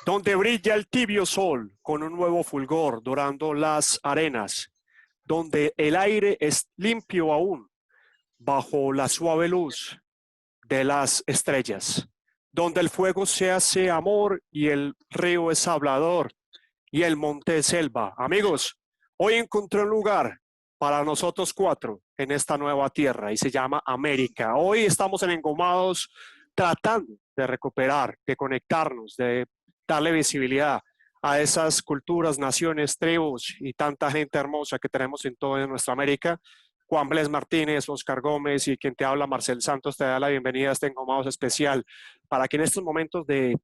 donde brilla el tibio sol con un nuevo fulgor dorando las arenas, donde el aire es limpio aún bajo la suave luz de las estrellas, donde el fuego se hace amor y el río es hablador y el monte es selva. Amigos, hoy encontré un lugar para nosotros cuatro en esta nueva tierra y se llama América. Hoy estamos en Engomados tratando de recuperar, de conectarnos, de darle visibilidad a esas culturas, naciones, tribus y tanta gente hermosa que tenemos en toda nuestra América. Juan Bles Martínez, Oscar Gómez y quien te habla, Marcel Santos, te da la bienvenida a este Engomados especial para que en estos momentos de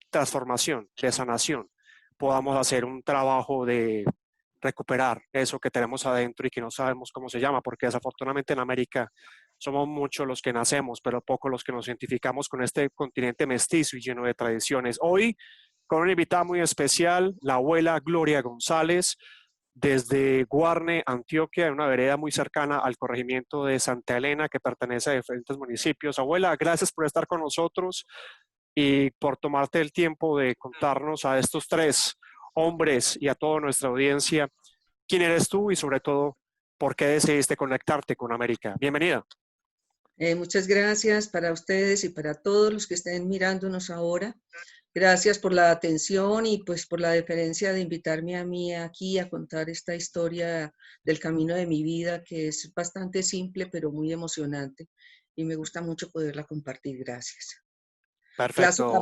transformación, de sanación, podamos hacer un trabajo de recuperar eso que tenemos adentro y que no sabemos cómo se llama, porque desafortunadamente en América somos muchos los que nacemos, pero pocos los que nos identificamos con este continente mestizo y lleno de tradiciones. Hoy, con una invitada muy especial, la abuela Gloria González, desde Guarne, Antioquia, en una vereda muy cercana al corregimiento de Santa Elena, que pertenece a diferentes municipios. Abuela, gracias por estar con nosotros y por tomarte el tiempo de contarnos a estos tres hombres y a toda nuestra audiencia quién eres tú y sobre todo por qué decidiste conectarte con América. Bienvenida. Muchas gracias para ustedes y para todos los que estén mirándonos ahora. Gracias por la atención y pues por la deferencia de invitarme a mí aquí a contar esta historia del camino de mi vida, que es bastante simple pero muy emocionante y me gusta mucho poderla compartir. Gracias. Perfecto.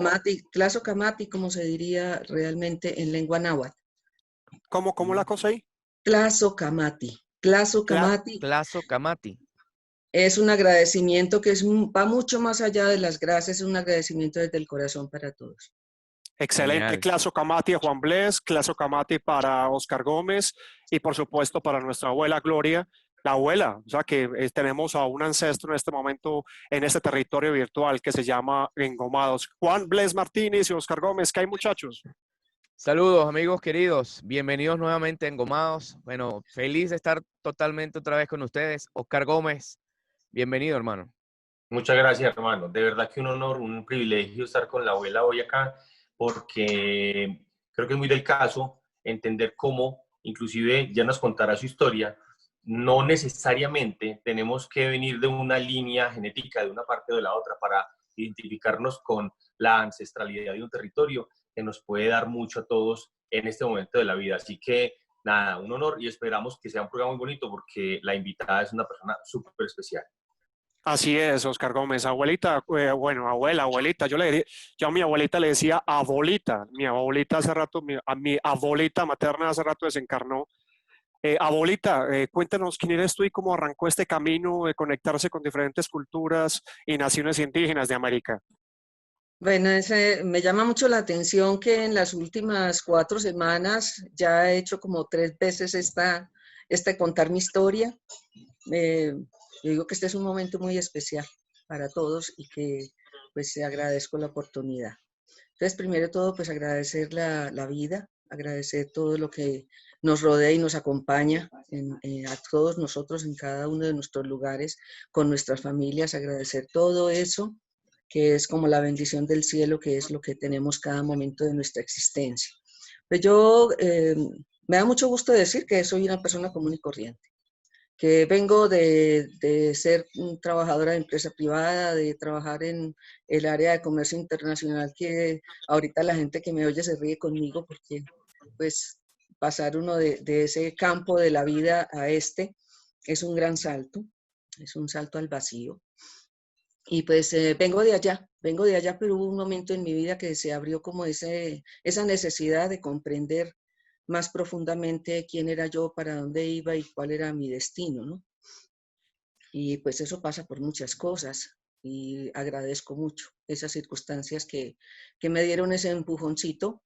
Claso Camati, como se diría realmente en lengua náhuatl. ¿Cómo la cosa ahí? Claso Camati. Claso Camati Plazo Camati. es un agradecimiento que va mucho más allá de las gracias, es un agradecimiento desde el corazón para todos. Excelente. Genial. Claso Camati a Juan Bles, Claso Camati para Oscar Gómez y por supuesto para nuestra abuela Gloria, la abuela, o sea que tenemos a un ancestro en este momento en este territorio virtual que se llama Engomados. Juan Bles Martínez y Oscar Gómez, ¿qué hay muchachos? Saludos, amigos queridos. Bienvenidos nuevamente a Engomados. Bueno, feliz de estar totalmente otra vez con ustedes. Oscar Gómez, bienvenido, hermano. Muchas gracias, hermano. De verdad que un honor, un privilegio estar con la abuela hoy acá, porque creo que es muy del caso entender cómo, inclusive ya nos contará su historia, no necesariamente tenemos que venir de una línea genética de una parte o de la otra para identificarnos con la ancestralidad de un territorio que nos puede dar mucho a todos en este momento de la vida. Así que nada, un honor y esperamos que sea un programa muy bonito porque la invitada es una persona súper especial. Así es, Oscar Gómez, abuelita, bueno, abuelita, yo a mi abuelita le decía abuelita, mi abuelita hace rato, a mi abuelita materna hace rato desencarnó. Abuelita, cuéntanos quién eres tú y cómo arrancó este camino de conectarse con diferentes culturas y naciones indígenas de América. Bueno, me llama mucho la atención que en las últimas 4 semanas ya he hecho como 3 veces contar mi historia. Yo digo que este es un momento muy especial para todos y que pues agradezco la oportunidad. Entonces, primero de todo, pues agradecer la vida, agradecer todo lo que nos rodea y nos acompaña a todos nosotros en cada uno de nuestros lugares, con nuestras familias, agradecer todo eso, que es como la bendición del cielo, que es lo que tenemos cada momento de nuestra existencia. Pues yo, me da mucho gusto decir que soy una persona común y corriente, que vengo de ser trabajadora de empresa privada, de trabajar en el área de comercio internacional, que ahorita la gente que me oye se ríe conmigo porque pues pasar uno de ese campo de la vida a este es un gran salto, es un salto al vacío. Y pues vengo de allá, pero hubo un momento en mi vida que se abrió como esa necesidad de comprender más profundamente quién era yo, para dónde iba y cuál era mi destino, ¿no? Y pues eso pasa por muchas cosas y agradezco mucho esas circunstancias que me dieron ese empujoncito.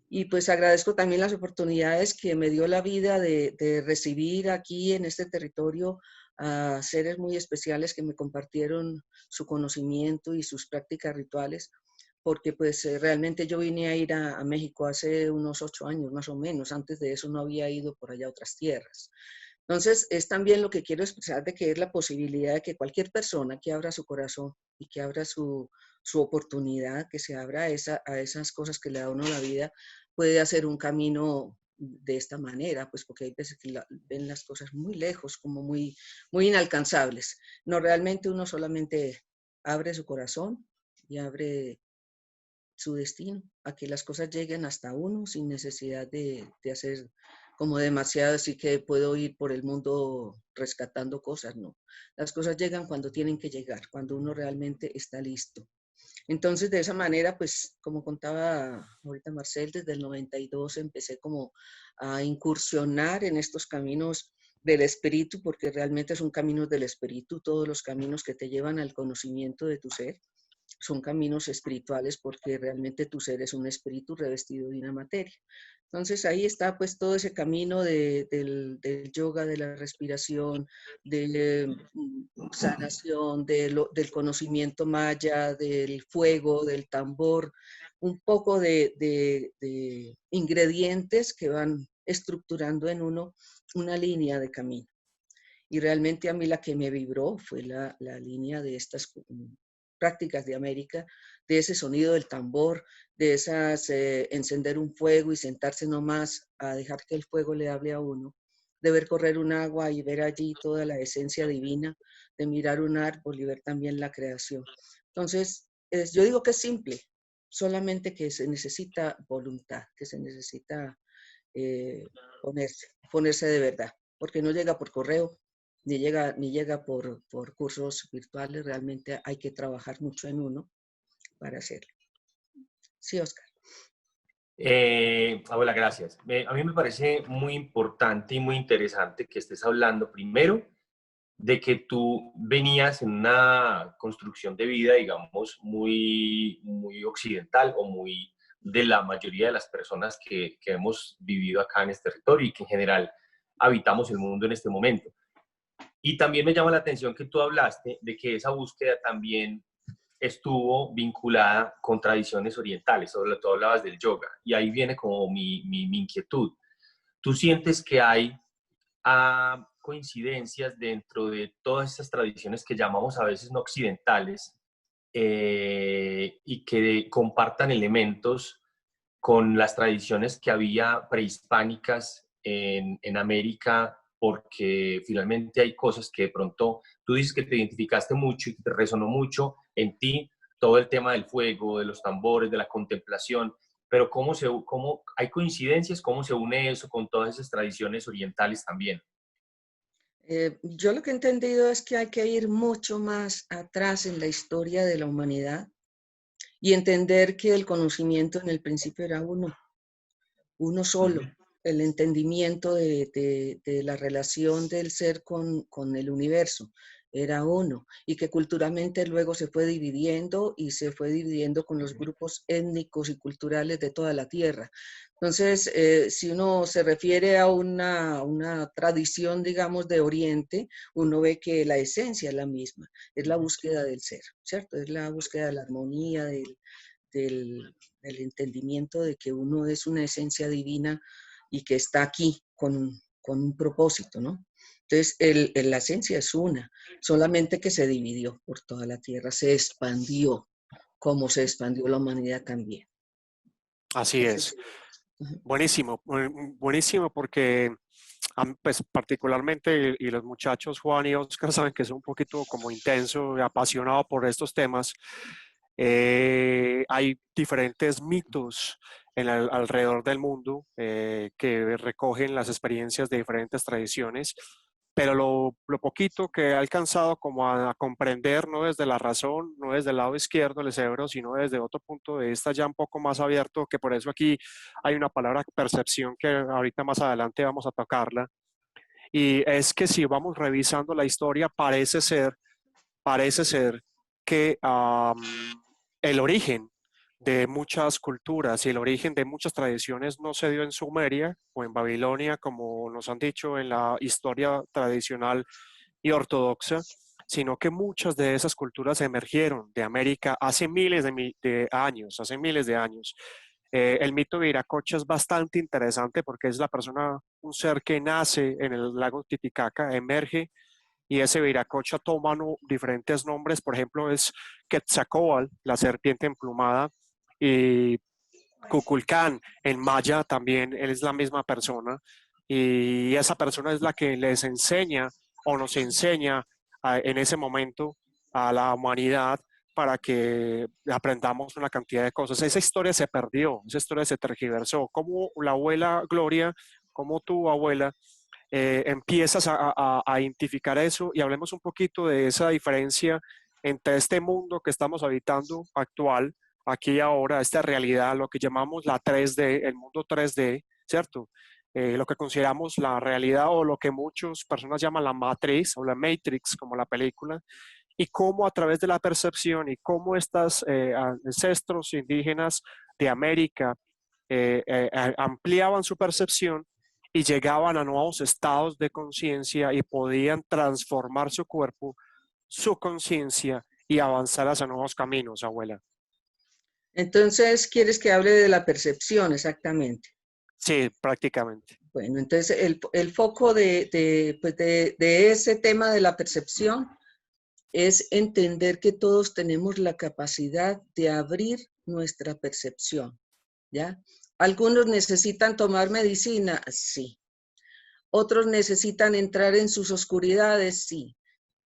Y pues agradezco también las oportunidades que me dio la vida de recibir aquí en este territorio a seres muy especiales que me compartieron su conocimiento y sus prácticas rituales, porque pues realmente yo vine a ir a México hace unos 8 años más o menos. Antes de eso no había ido por allá a otras tierras. Entonces, es también lo que quiero expresar de que es la posibilidad de que cualquier persona que abra su corazón y que abra su oportunidad, que se abra a esas cosas que le da a uno la vida, puede hacer un camino de esta manera, pues porque hay veces que ven las cosas muy lejos, como muy inalcanzables. No, realmente uno solamente abre su corazón y abre su destino, a que las cosas lleguen hasta uno sin necesidad de hacer como demasiado, así que puedo ir por el mundo rescatando cosas, no. Las cosas llegan cuando tienen que llegar, cuando uno realmente está listo. Entonces, de esa manera, pues, como contaba ahorita Marcel, desde el 92 empecé como a incursionar en estos caminos del espíritu, porque realmente son caminos del espíritu, todos los caminos que te llevan al conocimiento de tu ser son caminos espirituales porque realmente tu ser es un espíritu revestido de una materia. Entonces ahí está pues todo ese camino del yoga, de la respiración, de sanación, del conocimiento maya, del fuego, del tambor, un poco de ingredientes que van estructurando en uno una línea de camino. Y realmente a mí la que me vibró fue la línea de estas prácticas de América, de ese sonido del tambor, de esas encender un fuego y sentarse nomás a dejar que el fuego le hable a uno, de ver correr un agua y ver allí toda la esencia divina, de mirar un árbol y ver también la creación. Entonces, yo digo que es simple, solamente que se necesita voluntad, que se necesita ponerse de verdad, porque no llega por correo, ni llega por cursos virtuales, realmente hay que trabajar mucho en uno para hacerlo. Sí, Oscar. Abuela, gracias. A mí me parece muy importante y muy interesante que estés hablando primero de que tú venías en una construcción de vida, digamos, muy occidental o muy de la mayoría de las personas que hemos vivido acá en este territorio y que en general habitamos el mundo en este momento. Y también me llama la atención que tú hablaste de que esa búsqueda también estuvo vinculada con tradiciones orientales, sobre todo hablabas del yoga, y ahí viene como mi inquietud. ¿Tú sientes que hay coincidencias dentro de todas esas tradiciones que llamamos a veces no occidentales y que compartan elementos con las tradiciones que había prehispánicas en América, porque finalmente hay cosas que de pronto tú dices que te identificaste mucho y que te resonó mucho en ti, todo el tema del fuego, de los tambores, de la contemplación, pero cómo hay coincidencias, cómo se une eso con todas esas tradiciones orientales también. Yo lo que he entendido es que hay que ir mucho más atrás en la historia de la humanidad y entender que el conocimiento en el principio era uno solo, el entendimiento de la relación del ser con el universo era uno, y que culturalmente luego se fue dividiendo y se fue dividiendo con los grupos étnicos y culturales de toda la tierra. Entonces, si uno se refiere a una tradición, digamos, de Oriente, uno ve que la esencia es la misma, es la búsqueda del ser, ¿cierto? Es la búsqueda de la armonía, del entendimiento de que uno es una esencia divina y que está aquí con un propósito, ¿no? Entonces, la esencia es una, solamente que se dividió por toda la tierra, se expandió, como se expandió la humanidad también. Así es. Buenísimo, buenísimo porque pues particularmente y los muchachos Juan y Oscar saben que son un poquito como intenso y apasionado por estos temas. Hay diferentes mitos alrededor del mundo que recogen las experiencias de diferentes tradiciones, pero lo poquito que he alcanzado como a comprender, no desde la razón, no desde el lado izquierdo del cerebro, sino desde otro punto de vista ya un poco más abierto, que por eso aquí hay una palabra percepción que ahorita más adelante vamos a tocarla, y es que si vamos revisando la historia, parece ser que el origen de muchas culturas y el origen de muchas tradiciones no se dio en Sumeria o en Babilonia, como nos han dicho en la historia tradicional y ortodoxa, sino que muchas de esas culturas emergieron de América hace miles de años, hace miles de años. El mito de Viracocha es bastante interesante porque es la persona, un ser que nace en el lago Titicaca, emerge y ese Viracocha toma diferentes nombres, por ejemplo es Quetzalcóatl, la serpiente emplumada, y Kukulcán en maya también, él es la misma persona y esa persona es la que les enseña o nos enseña en ese momento a la humanidad para que aprendamos una cantidad de cosas. Esa historia se perdió, esa historia se tergiversó. Como la abuela Gloria, como tu abuela, empiezas a identificar eso y hablemos un poquito de esa diferencia entre este mundo que estamos habitando actual, aquí y ahora, esta realidad, lo que llamamos la 3D, el mundo 3D, ¿cierto? Lo que consideramos la realidad o lo que muchas personas llaman la matriz o la Matrix, como la película, y cómo a través de la percepción y cómo estos ancestros indígenas de América ampliaban su percepción y llegaban a nuevos estados de conciencia y podían transformar su cuerpo, su conciencia y avanzar hacia nuevos caminos, abuela. Entonces, ¿quieres que hable de la percepción exactamente? Sí, prácticamente. Bueno, entonces el foco pues de ese tema de la percepción es entender que todos tenemos la capacidad de abrir nuestra percepción, ¿ya? Algunos necesitan tomar medicina, sí. Otros necesitan entrar en sus oscuridades, sí.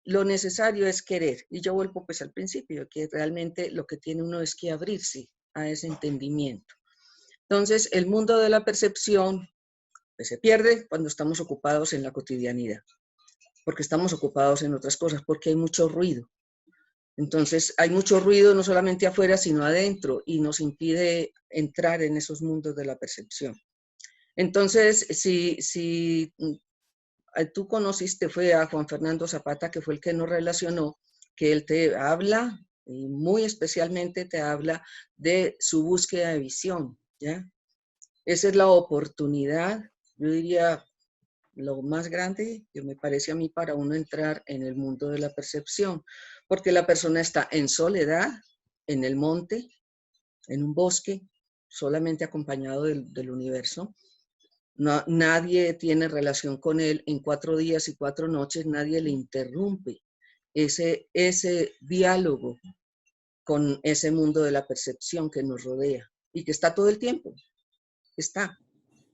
Lo necesario es querer. Y yo vuelvo pues al principio, que realmente lo que tiene uno es que abrirse a ese entendimiento. Entonces, el mundo de la percepción pues, se pierde cuando estamos ocupados en la cotidianidad, porque estamos ocupados en otras cosas, porque hay mucho ruido. Entonces, hay mucho ruido no solamente afuera, sino adentro, y nos impide entrar en esos mundos de la percepción. Entonces, si tú conociste, fue a Juan Fernando Zapata, que fue el que nos relacionó, que él te habla, y muy especialmente te habla de su búsqueda de visión, ¿ya? Esa es la oportunidad, yo diría, lo más grande que me parece a mí para uno entrar en el mundo de la percepción, porque la persona está en soledad, en el monte, en un bosque, solamente acompañado del universo. No, nadie tiene relación con él en 4 días y 4 noches, nadie le interrumpe ese diálogo con ese mundo de la percepción que nos rodea y que está todo el tiempo, está.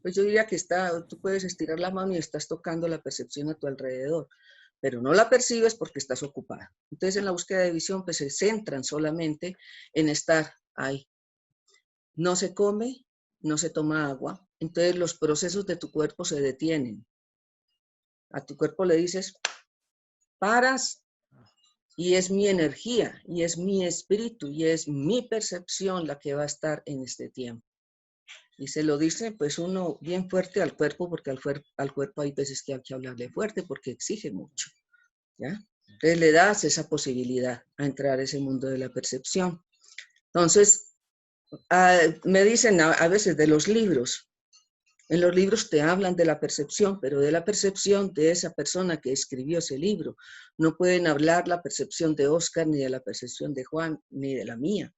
Pues yo diría que está, tú puedes estirar la mano y estás tocando la percepción a tu alrededor, pero no la percibes porque estás ocupada. Entonces en la búsqueda de visión pues se centran solamente en estar ahí. No se come, no se toma agua, entonces los procesos de tu cuerpo se detienen. A tu cuerpo le dices, paras, y es mi energía, y es mi espíritu, y es mi percepción la que va a estar en este tiempo. Y se lo dice pues uno bien fuerte al cuerpo, porque al cuerpo hay veces que hay que hablarle fuerte porque exige mucho, ¿ya? Entonces le das esa posibilidad a entrar a ese mundo de la percepción. Entonces, me dicen a veces de los libros, en los libros te hablan de la percepción, pero de la percepción de esa persona que escribió ese libro. No pueden hablar la percepción de Oscar, ni de la percepción de Juan, ni de la mía.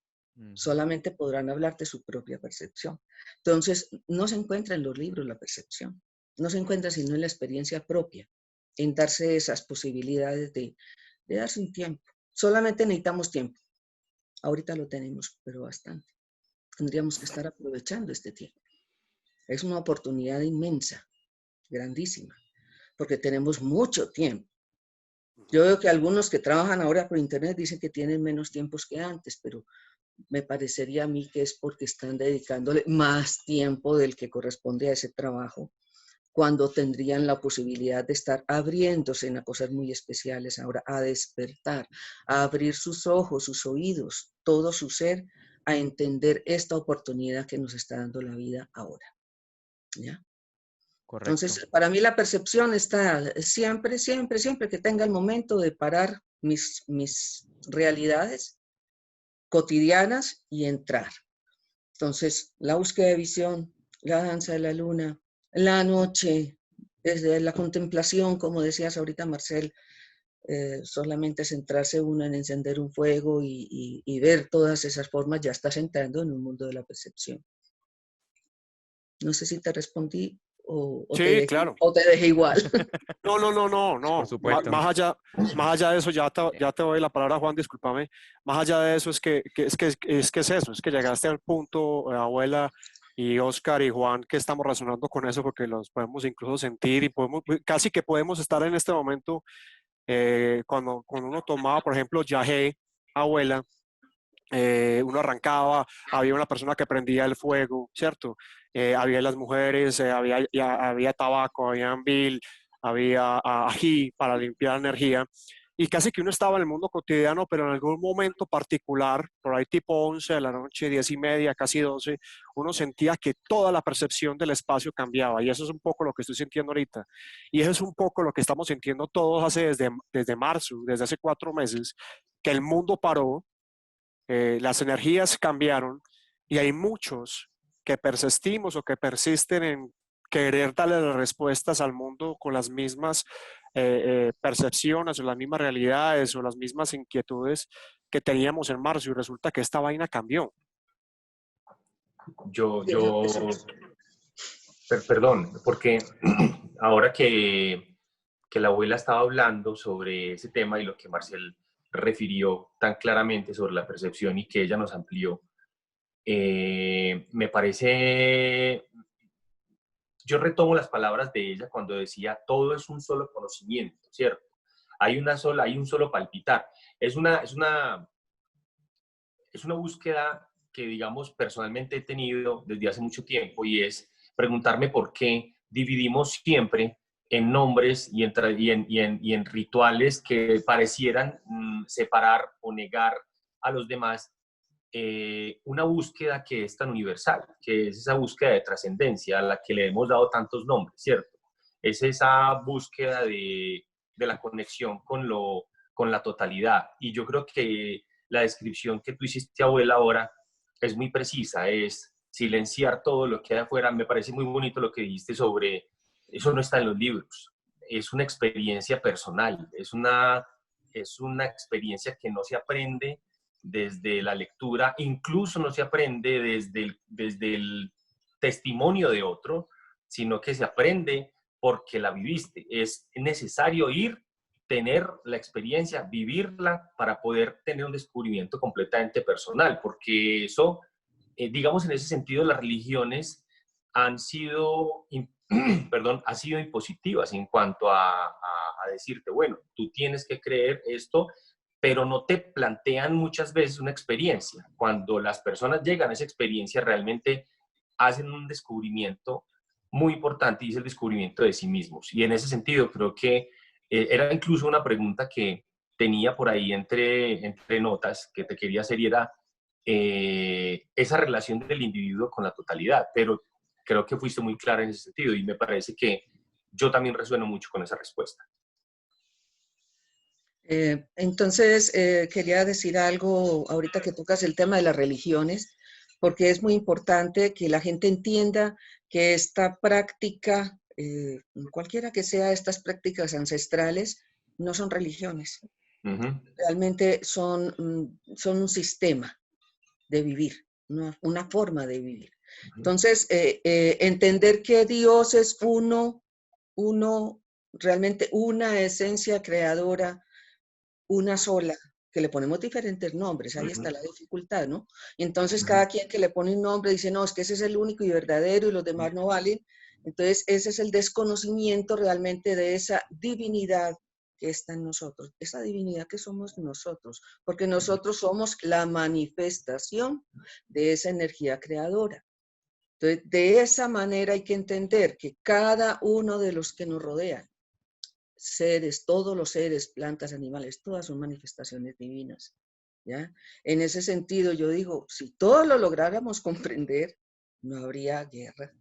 Solamente podrán hablar de su propia percepción. Entonces, no se encuentra en los libros la percepción. No se encuentra sino en la experiencia propia, en darse esas posibilidades de darse un tiempo. Solamente necesitamos tiempo. Ahorita lo tenemos, pero bastante. Tendríamos que estar aprovechando este tiempo. Es una oportunidad inmensa, grandísima, porque tenemos mucho tiempo. Yo veo que algunos que trabajan ahora por internet dicen que tienen menos tiempos que antes, pero me parecería a mí que es porque están dedicándole más tiempo del que corresponde a ese trabajo, cuando tendrían la posibilidad de estar abriéndose en cosas muy especiales ahora, a despertar, a abrir sus ojos, sus oídos, todo su ser, a entender esta oportunidad que nos está dando la vida ahora. ¿Ya? Correcto. Entonces, para mí la percepción está siempre, siempre, siempre que tenga el momento de parar mis realidades cotidianas y entrar. Entonces, la búsqueda de visión, la danza de la luna, la noche, desde la contemplación, como decías ahorita, Marcel, solamente centrarse uno en encender un fuego y ver todas esas formas, ya estás entrando en un mundo de la percepción. No sé si te respondí Sí, claro. o te dejé igual. No. Por supuesto. Más allá de eso, ya te doy la palabra, Juan, discúlpame. Más allá de eso, es que es eso, es que llegaste al punto, abuela y Oscar y Juan, que estamos razonando con eso, porque los podemos incluso sentir y podemos, casi que podemos estar en este momento, cuando uno tomaba, por ejemplo, yagé, abuela, uno arrancaba, había una persona que prendía el fuego, ¿cierto? Había las mujeres, había tabaco, había ambil, había ají para limpiar energía. Y casi que uno estaba en el mundo cotidiano, pero en algún momento particular, por ahí tipo 11 de la noche, 10:30, casi 12, uno sentía que toda la percepción del espacio cambiaba. Y eso es un poco lo que estoy sintiendo ahorita. Y eso es un poco lo que estamos sintiendo todos desde marzo, desde hace 4 meses, que el mundo paró, las energías cambiaron y hay muchos que persistimos o que persisten en querer darle las respuestas al mundo con las mismas percepciones o las mismas realidades o las mismas inquietudes que teníamos en marzo, y resulta que esta vaina cambió. Perdón, porque ahora que la abuela estaba hablando sobre ese tema y lo que Marcel refirió tan claramente sobre la percepción y que ella nos amplió, me parece, yo retomo las palabras de ella cuando decía, todo es un solo conocimiento, ¿cierto? Hay un solo palpitar. Es una búsqueda que, digamos, personalmente he tenido desde hace mucho tiempo, y es preguntarme por qué dividimos siempre en nombres y en rituales que parecieran separar o negar a los demás, una búsqueda que es tan universal, que es esa búsqueda de trascendencia a la que le hemos dado tantos nombres, ¿cierto? Es esa búsqueda de la conexión con la totalidad. Y yo creo que la descripción que tú hiciste, abuela, ahora es muy precisa, es silenciar todo lo que hay afuera. Me parece muy bonito lo que dijiste sobre, eso no está en los libros, es una experiencia personal, es una experiencia que no se aprende desde la lectura, incluso no se aprende desde el testimonio de otro, sino que se aprende porque la viviste. Es necesario ir, tener la experiencia, vivirla para poder tener un descubrimiento completamente personal, porque eso, digamos, en ese sentido, las religiones han sido, han sido impositivas en cuanto a decirte, bueno, tú tienes que creer esto, pero no te plantean muchas veces una experiencia. Cuando las personas llegan a esa experiencia, realmente hacen un descubrimiento muy importante, y es el descubrimiento de sí mismos. Y en ese sentido, creo que era incluso una pregunta que tenía por ahí entre notas que te quería hacer, y era esa relación del individuo con la totalidad. Pero creo que fuiste muy clara en ese sentido, y me parece que yo también resueno mucho con esa respuesta. Entonces, quería decir algo ahorita que tocas el tema de las religiones, porque es muy importante que la gente entienda que esta práctica, cualquiera que sea estas prácticas ancestrales, no son religiones. Realmente son un sistema de vivir, una forma de vivir. Entonces, entender que Dios es uno, realmente una esencia creadora, una sola, que le ponemos diferentes nombres, ahí está la dificultad, ¿no? Y entonces cada quien que le pone un nombre dice, no, es que ese es el único y verdadero y los demás no valen. Entonces ese es el desconocimiento realmente de esa divinidad que está en nosotros, esa divinidad que somos nosotros, porque nosotros somos la manifestación de esa energía creadora. Entonces, de esa manera hay que entender que cada uno de los que nos rodean, seres, todos los seres, plantas, animales, todas son manifestaciones divinas, ¿ya? En ese sentido, yo digo, si todos lo lográramos comprender, no habría guerra,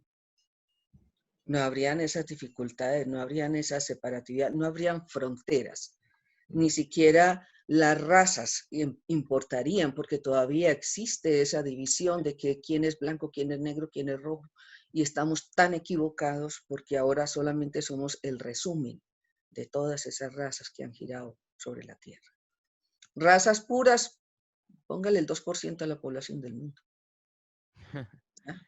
no habrían esas dificultades, no habrían esa separatividad, no habrían fronteras, ni siquiera las razas importarían, porque todavía existe esa división de que quién es blanco, quién es negro, quién es rojo, y estamos tan equivocados porque ahora solamente somos el resumen de todas esas razas que han girado sobre la Tierra. Razas puras, póngale el 2% de la población del mundo. ¿Ah?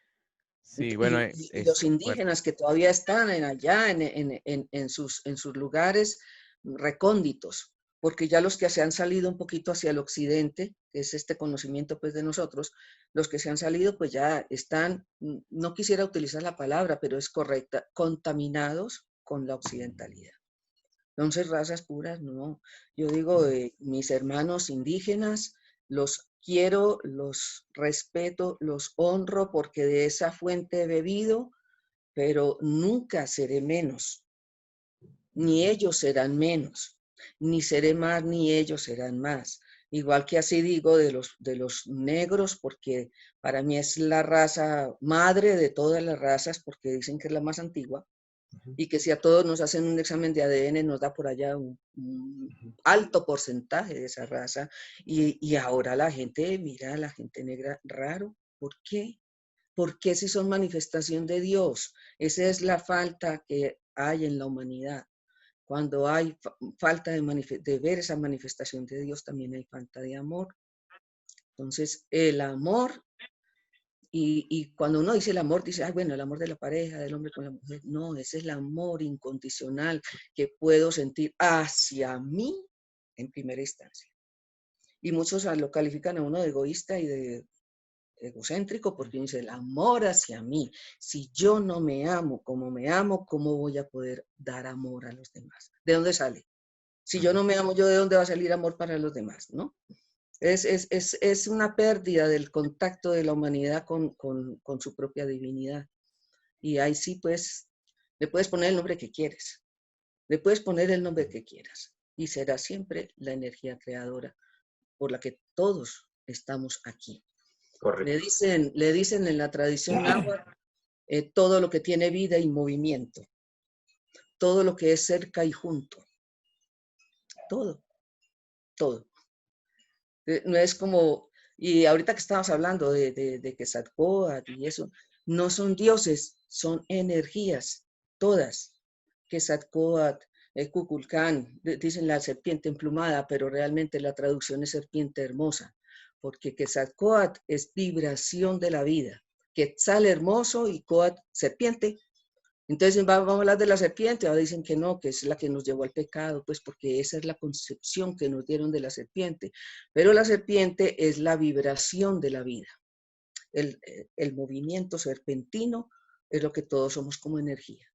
Sí, bueno, Y los es fuerte. indígenas que todavía están allá en sus lugares recónditos, porque ya los que se han salido un poquito hacia el occidente, que es este conocimiento pues de nosotros, los que se han salido pues ya están, no quisiera utilizar la palabra, pero es correcta, contaminados con la occidentalidad. Entonces, razas puras, no. Yo digo, mis hermanos indígenas, los quiero, los respeto, los honro porque de esa fuente he bebido, pero nunca seré menos, ni ellos serán menos, ni seré más, ni ellos serán más. Igual que así digo de los negros, porque para mí es la raza madre de todas las razas, porque dicen que es la más antigua y que si a todos nos hacen un examen de ADN nos da por allá un alto porcentaje de esa raza y ahora la gente mira a la gente negra raro. ¿Por qué? ¿Por qué si son manifestación de Dios? Esa es la falta que hay en la humanidad. Cuando hay falta de ver esa manifestación de Dios, también hay falta de amor. Entonces, el amor y cuando uno dice el amor, dice, ay, bueno, el amor de la pareja, del hombre con la mujer. No, ese es el amor incondicional que puedo sentir hacia mí en primera instancia. Y muchos lo califican a uno de egoísta y de egocéntrico porque dice el amor hacia mí. Si yo no me amo como me amo, ¿cómo voy a poder dar amor a los demás? ¿De dónde sale? Si yo no me amo, ¿yo de dónde va a salir amor para los demás? ¿No? Es una pérdida del contacto de la humanidad con su propia divinidad. Y ahí sí, pues, le puedes poner el nombre que quieres, le puedes poner el nombre que quieras, y será siempre la energía creadora por la que todos estamos aquí. Correcto. Le dicen en la tradición náhuatl todo lo que tiene vida y movimiento, todo lo que es cerca y junto, todo, todo. No es como, y ahorita que estabas hablando de Quetzalcóatl y eso, no son dioses, son energías, todas. Quetzalcóatl, Cuculcán, dicen la serpiente emplumada, pero realmente la traducción es serpiente hermosa, porque Quetzalcóatl es vibración de la vida. Quetzal hermoso y Coatl serpiente. Entonces vamos a hablar de la serpiente, ahora dicen que no, que es la que nos llevó al pecado, pues porque esa es la concepción que nos dieron de la serpiente. Pero la serpiente es la vibración de la vida. El movimiento serpentino es lo que todos somos como energía.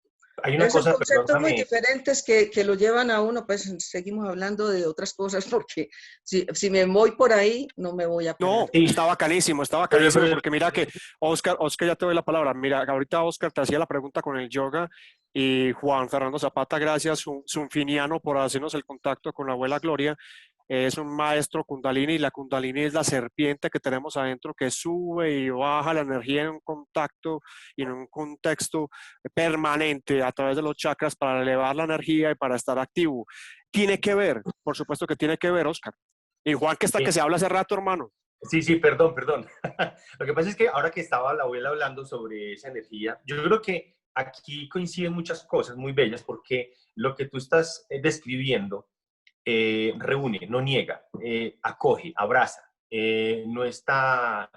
Hay una Entonces son cosa, conceptos muy perdóname, diferentes que lo llevan a uno, pues seguimos hablando de otras cosas porque si me voy por ahí no me voy a parar. No, sí, está pero, bacanísimo, pero porque mira que Oscar, ya te doy la palabra. Mira, ahorita Oscar te hacía la pregunta con el yoga y Juan Fernando Zapata, gracias, Sunfiniano, por hacernos el contacto con la abuela Gloria. Es un maestro Kundalini y la Kundalini es la serpiente que tenemos adentro que sube y baja la energía en un contacto y en un contexto permanente a través de los chakras para elevar la energía y para estar activo. Tiene que ver, por supuesto que tiene que ver, Oscar. Y Juan, que está que se habla hace rato, hermano. sí, sí, perdón, perdón. Lo que pasa es que ahora que estaba la abuela hablando sobre esa energía, yo creo que aquí coinciden muchas cosas muy bellas porque lo que tú estás describiendo reúne, no niega, acoge, abraza, no está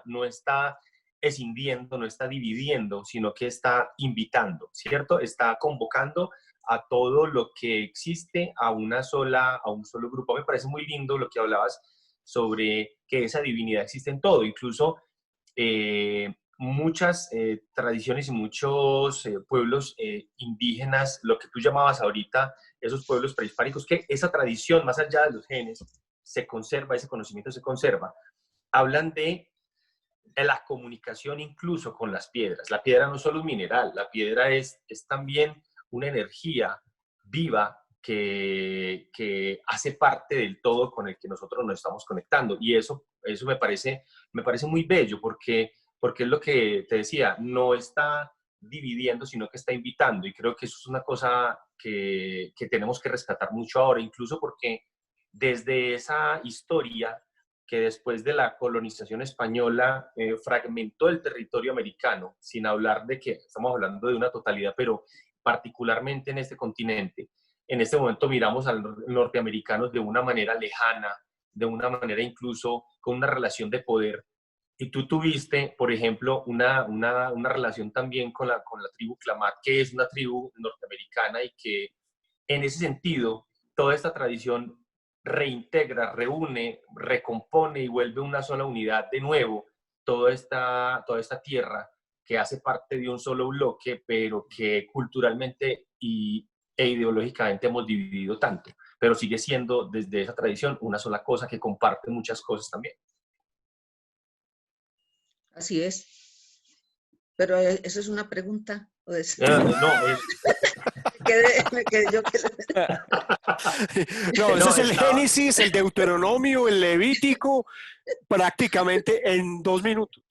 escindiendo, no está dividiendo, sino que está invitando, ¿cierto? Está convocando a todo lo que existe a a un solo grupo. Me parece muy lindo lo que hablabas sobre que esa divinidad existe en todo, incluso muchas tradiciones y muchos pueblos indígenas, lo que tú llamabas ahorita, esos pueblos prehispánicos, que esa tradición, más allá de los genes, se conserva, ese conocimiento se conserva. Hablan de la comunicación incluso con las piedras. La piedra no es solo un mineral, la piedra es también una energía viva que hace parte del todo con el que nosotros nos estamos conectando. Y eso me parece muy bello porque es lo que te decía, no está dividiendo, sino que está invitando. Y creo que eso es una cosa que tenemos que rescatar mucho ahora, incluso porque desde esa historia que después de la colonización española fragmentó el territorio americano, sin hablar de que estamos hablando de una totalidad, pero particularmente en este continente. En este momento miramos a los norteamericanos de una manera lejana, de una manera incluso con una relación de poder y tú tuviste, por ejemplo, una relación también con la tribu Klamath, que es una tribu norteamericana y que en ese sentido, toda esta tradición reintegra, reúne, recompone y vuelve una sola unidad de nuevo toda esta tierra que hace parte de un solo bloque, pero que culturalmente e ideológicamente hemos dividido tanto, pero sigue siendo desde esa tradición una sola cosa que comparte muchas cosas también. Así es. Pero eso es una pregunta. ¿O es? No, Me quedé yo que... No, ese No, es el estaba- Génesis, el Deuteronomio, el Levítico, prácticamente en 2 minutos.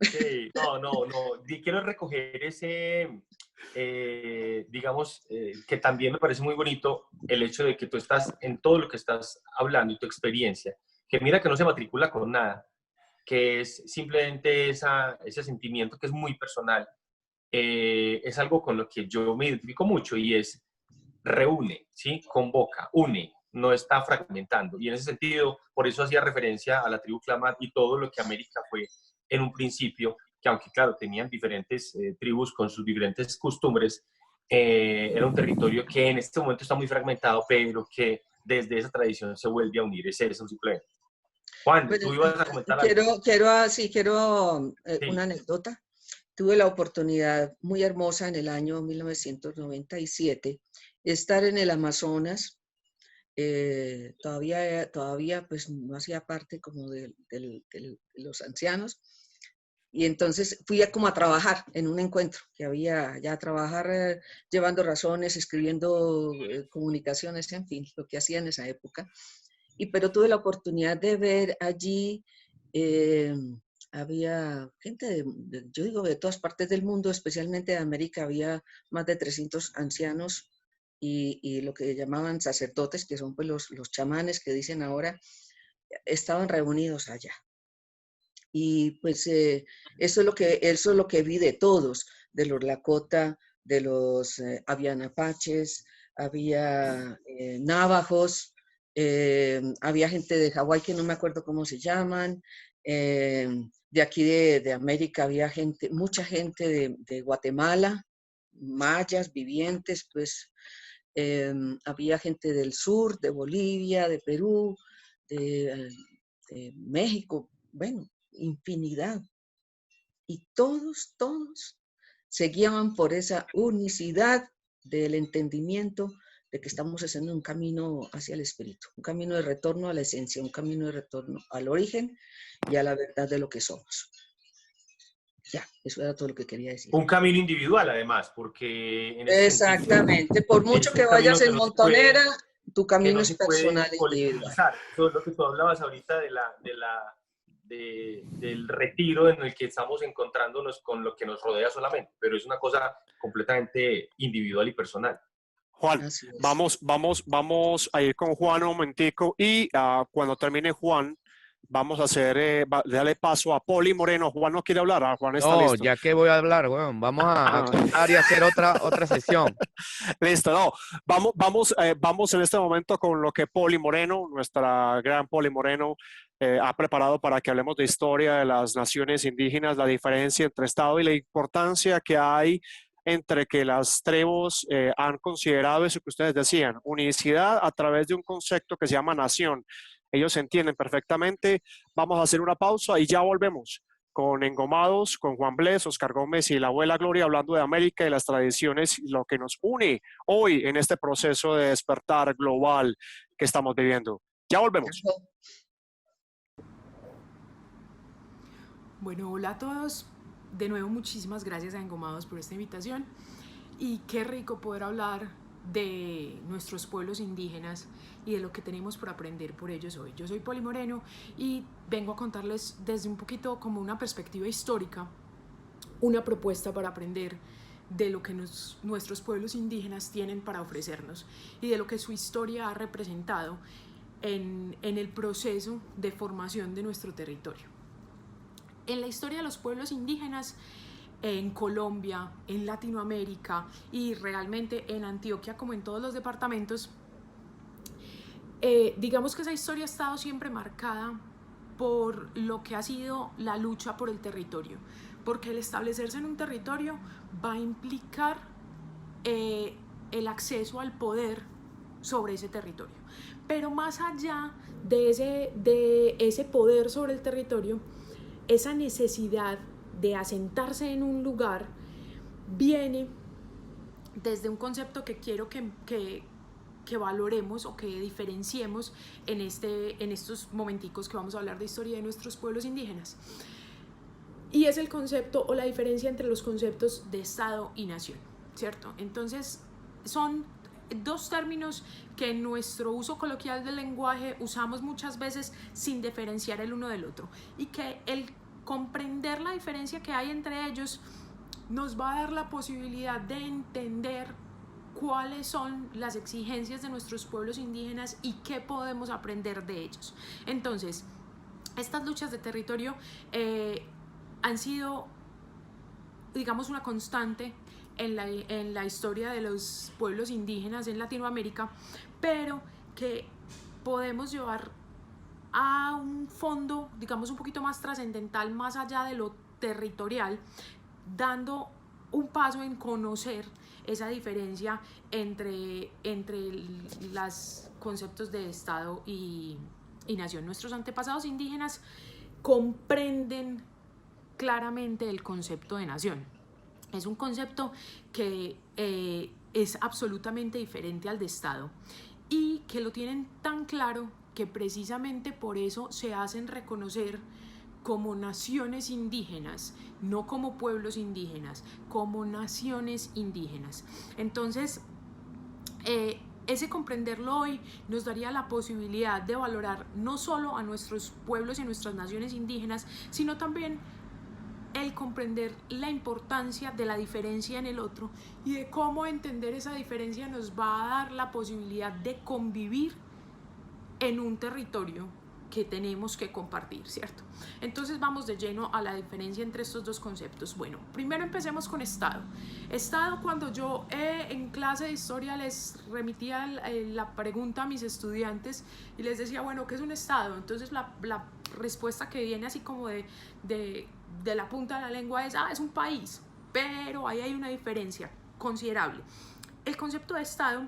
Sí, no. Quiero recoger ese, digamos, que también me parece muy bonito el hecho de que tú estás en todo lo que estás hablando y tu experiencia, que mira que no se matricula con nada, que es simplemente ese sentimiento que es muy personal, es algo con lo que yo me identifico mucho y es reúne, ¿sí? Convoca, une, no está fragmentando. Y en ese sentido, por eso hacía referencia a la tribu Klamath y todo lo que América fue en un principio, que aunque claro, tenían diferentes tribus con sus diferentes costumbres, era un territorio que en este momento está muy fragmentado, pero que desde esa tradición se vuelve a unir. Es eso simplemente. Juan, Bueno, tú ibas a comentar algo. quiero una Sí. anécdota. Tuve la oportunidad muy hermosa en el año 1997 estar en el Amazonas. Todavía pues no hacía parte como de los ancianos, y entonces fui como a trabajar en un encuentro que había, ya a trabajar llevando razones, escribiendo comunicaciones, en fin, lo que hacía en esa época. Pero tuve la oportunidad de ver allí, había gente, yo digo, de todas partes del mundo, especialmente de América, había más de 300 ancianos y lo que llamaban sacerdotes, que son pues los chamanes que dicen ahora, estaban reunidos allá. Y pues eso es lo que vi de todos, de los Lakota, de los habían apaches, había navajos, había gente de Hawái que no me acuerdo cómo se llaman, de aquí de América había gente, mucha gente de Guatemala, mayas, vivientes, pues había gente del sur, de Bolivia, de Perú, de México, bueno, infinidad. Y todos se guiaban por esa unicidad del entendimiento de que estamos haciendo un camino hacia el espíritu, un camino de retorno a la esencia, un camino de retorno al origen y a la verdad de lo que somos. Ya, eso era todo lo que quería decir. Un camino individual, además, porque en ese sentido Exactamente, por mucho es que un vayas camino en montonera, tu que camino no es se personal puede e individual. colectivizar. Eso es lo que tú hablabas ahorita del retiro en el que estamos encontrándonos con lo que nos rodea solamente, pero es una cosa completamente individual y personal. Juan, Así es. vamos a ir con Juan un momentico y cuando termine Juan, vamos a hacer, darle paso a Poli Moreno. Juan no quiere hablar, Juan está No, listo. ya que voy a hablar, weón, vamos a cortar y hacer otra sesión. Listo, no. Vamos en este momento con lo que Poli Moreno, nuestra gran Poli Moreno, ha preparado para que hablemos de historia de las naciones indígenas, la diferencia entre Estado y la importancia que hay entre que las tribus han considerado eso que ustedes decían, unicidad a través de un concepto que se llama nación. Ellos se entienden perfectamente. Vamos a hacer una pausa y ya volvemos con Engomados, con Juan Bles, Oscar Gómez y la abuela Gloria hablando de América y las tradiciones, lo que nos une hoy en este proceso de despertar global que estamos viviendo. Ya volvemos. Bueno, hola a todos. De nuevo, muchísimas gracias a Engomados por esta invitación. Y qué rico poder hablar de nuestros pueblos indígenas y de lo que tenemos por aprender por ellos hoy. Yo soy Poli Moreno y vengo a contarles desde un poquito como una perspectiva histórica, una propuesta para aprender de lo que nuestros pueblos indígenas tienen para ofrecernos y de lo que su historia ha representado en el proceso de formación de nuestro territorio. En la historia de los pueblos indígenas, en Colombia, en Latinoamérica y realmente en Antioquia, como en todos los departamentos, digamos que esa historia ha estado siempre marcada por lo que ha sido la lucha por el territorio, porque el establecerse en un territorio va a implicar el acceso al poder sobre ese territorio. Pero más allá de ese poder sobre el territorio, esa necesidad de asentarse en un lugar viene desde un concepto que quiero que valoremos o que diferenciemos en estos momenticos que vamos a hablar de historia de nuestros pueblos indígenas. Y es el concepto o la diferencia entre los conceptos de Estado y nación, ¿cierto? Entonces, son dos términos que en nuestro uso coloquial del lenguaje usamos muchas veces sin diferenciar el uno del otro, y que el comprender la diferencia que hay entre ellos nos va a dar la posibilidad de entender cuáles son las exigencias de nuestros pueblos indígenas y qué podemos aprender de ellos. Entonces, estas luchas de territorio han sido, digamos, una constante en la historia de los pueblos indígenas en Latinoamérica, pero que podemos llevar a un fondo, digamos, un poquito más trascendental, más allá de lo territorial, dando un paso en conocer esa diferencia entre los conceptos de Estado y nación. Nuestros antepasados indígenas comprenden claramente el concepto de nación. Es un concepto que es absolutamente diferente al de Estado, y que lo tienen tan claro que precisamente por eso se hacen reconocer como naciones indígenas, no como pueblos indígenas, como naciones indígenas. Entonces, ese comprenderlo hoy nos daría la posibilidad de valorar no solo a nuestros pueblos y a nuestras naciones indígenas, sino también el comprender la importancia de la diferencia en el otro, y de cómo entender esa diferencia nos va a dar la posibilidad de convivir en un territorio que tenemos que compartir, ¿cierto? Entonces vamos de lleno a la diferencia entre estos dos conceptos. Bueno, primero empecemos con Estado. Estado, cuando yo en clase de historia les remitía la pregunta a mis estudiantes y les decía, bueno, ¿qué es un Estado? Entonces la respuesta que viene así como de la punta de la lengua es un país, pero ahí hay una diferencia considerable. El concepto de Estado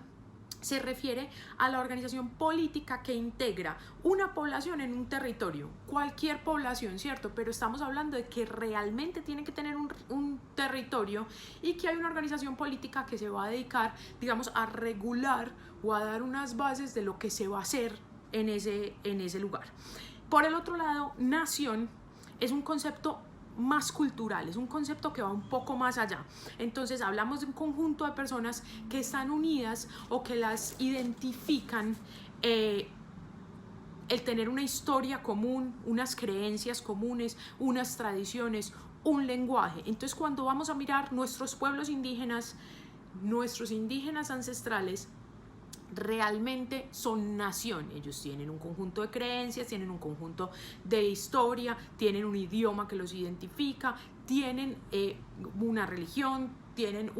se refiere a la organización política que integra una población en un territorio, cualquier población, ¿cierto? Pero estamos hablando de que realmente tiene que tener un territorio, y que hay una organización política que se va a dedicar, digamos, a regular o a dar unas bases de lo que se va a hacer en ese lugar. Por el otro lado, nación es un concepto más cultural, es un concepto que va un poco más allá. Entonces hablamos de un conjunto de personas que están unidas o que las identifican el tener una historia común, unas creencias comunes, unas tradiciones, un lenguaje. Entonces, cuando vamos a mirar nuestros pueblos indígenas, nuestros indígenas ancestrales, realmente son nación. Ellos tienen un conjunto de creencias, tienen un conjunto de historia, tienen un idioma que los identifica, tienen una religión, tienen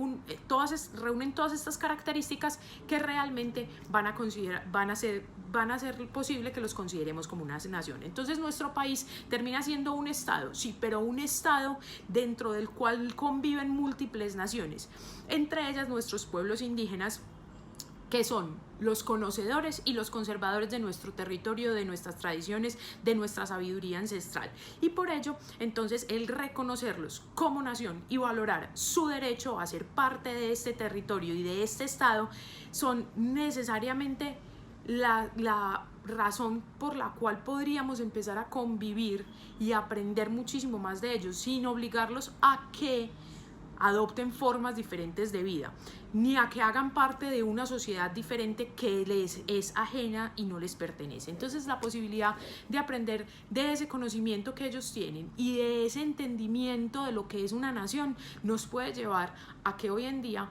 reúnen todas estas características que realmente van a hacer posible que los consideremos como una nación. Entonces, nuestro país termina siendo un Estado, sí, pero un Estado dentro del cual conviven múltiples naciones, entre ellas nuestros pueblos indígenas, que son los conocedores y los conservadores de nuestro territorio, de nuestras tradiciones, de nuestra sabiduría ancestral. Y por ello, entonces, el reconocerlos como nación y valorar su derecho a ser parte de este territorio y de este Estado son necesariamente la razón por la cual podríamos empezar a convivir y aprender muchísimo más de ellos, sin obligarlos a que adopten formas diferentes de vida, ni a que hagan parte de una sociedad diferente que les es ajena y no les pertenece. Entonces, la posibilidad de aprender de ese conocimiento que ellos tienen y de ese entendimiento de lo que es una nación nos puede llevar a que hoy en día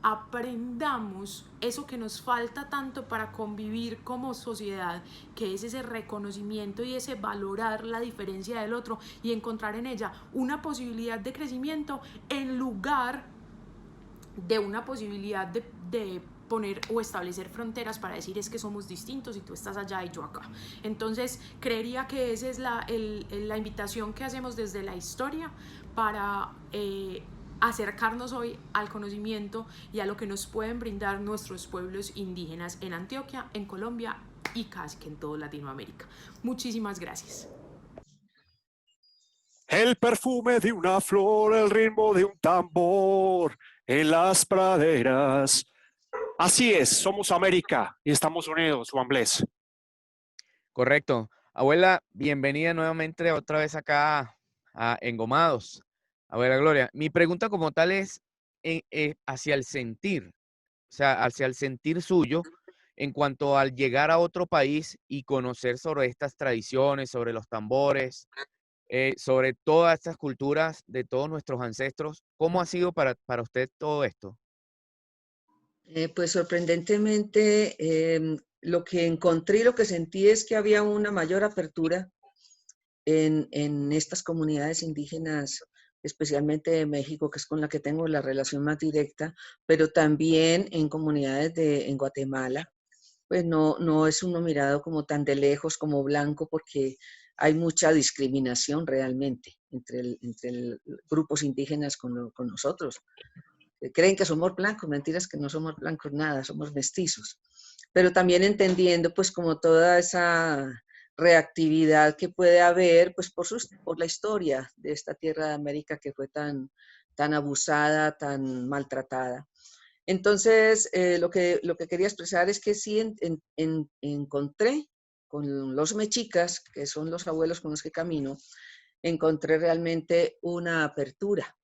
aprendamos eso que nos falta tanto para convivir como sociedad, que es ese reconocimiento y ese valorar la diferencia del otro y encontrar en ella una posibilidad de crecimiento en lugar de una posibilidad de poner o establecer fronteras para decir es que somos distintos y tú estás allá y yo acá. Entonces, creería que esa es la invitación que hacemos desde la historia para acercarnos hoy al conocimiento y a lo que nos pueden brindar nuestros pueblos indígenas en Antioquia, en Colombia y casi que en toda Latinoamérica. Muchísimas gracias. El perfume de una flor, el ritmo de un tambor en las praderas. Así es, somos América y estamos unidos, Juan Bless. Correcto. Abuela, bienvenida nuevamente otra vez acá a Engomados. Abuela Gloria, mi pregunta como tal es hacia el sentir, o sea, hacia el sentir suyo en cuanto al llegar a otro país y conocer sobre estas tradiciones, sobre los tambores, sobre todas estas culturas de todos nuestros ancestros. ¿Cómo ha sido para usted todo esto? Pues sorprendentemente, lo que encontré y lo que sentí es que había una mayor apertura en estas comunidades indígenas, especialmente de México, que es con la que tengo la relación más directa, pero también en comunidades en Guatemala. Pues no es uno mirado como tan de lejos como blanco, porque hay mucha discriminación realmente entre grupos indígenas con nosotros. Creen que somos blancos, mentiras que no somos blancos nada, somos mestizos. Pero también entendiendo pues como toda esa reactividad que puede haber pues por la historia de esta tierra de América que fue tan abusada, tan maltratada. Entonces, lo que quería expresar es que sí encontré con los mexicas, que son los abuelos con los que camino, encontré realmente una apertura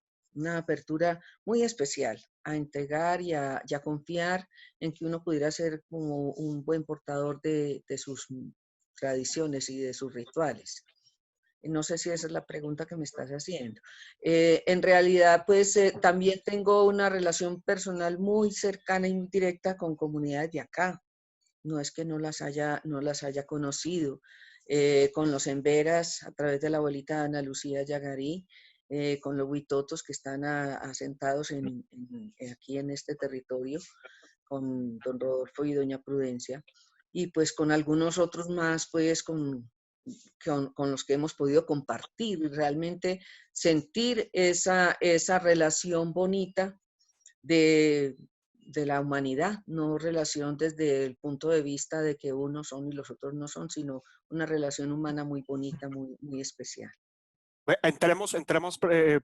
muy especial a entregar y a confiar en que uno pudiera ser como un buen portador de sus tradiciones y de sus rituales. No sé si esa es la pregunta que me estás haciendo. En realidad, pues también tengo una relación personal muy cercana y muy directa con comunidades de acá. No es que no las haya conocido. Con los emberas, a través de la abuelita Ana Lucía Yagarí, con los huitotos que están asentados aquí en este territorio, con don Rodolfo y doña Prudencia, y pues con algunos otros más, pues con los que hemos podido compartir y realmente sentir esa relación bonita de la humanidad, no relación desde el punto de vista de que unos son y los otros no son, sino una relación humana muy bonita, muy especial. Entremos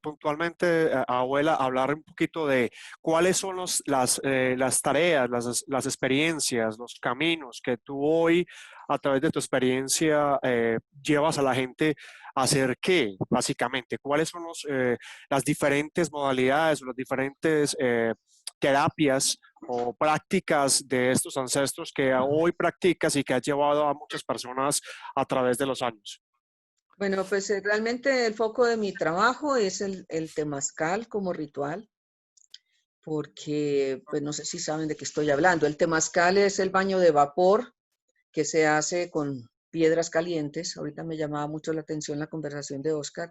puntualmente, abuela, a hablar un poquito de cuáles son las tareas, las experiencias, los caminos que tú hoy, a través de tu experiencia, llevas a la gente a hacer qué, básicamente. ¿Cuáles son las diferentes modalidades o las diferentes terapias o prácticas de estos ancestros que hoy practicas y que has llevado a muchas personas a través de los años? Bueno, pues realmente el foco de mi trabajo es el temazcal como ritual, porque pues no sé si saben de qué estoy hablando. El temazcal es el baño de vapor que se hace con piedras calientes. Ahorita me llamaba mucho la atención la conversación de Oscar.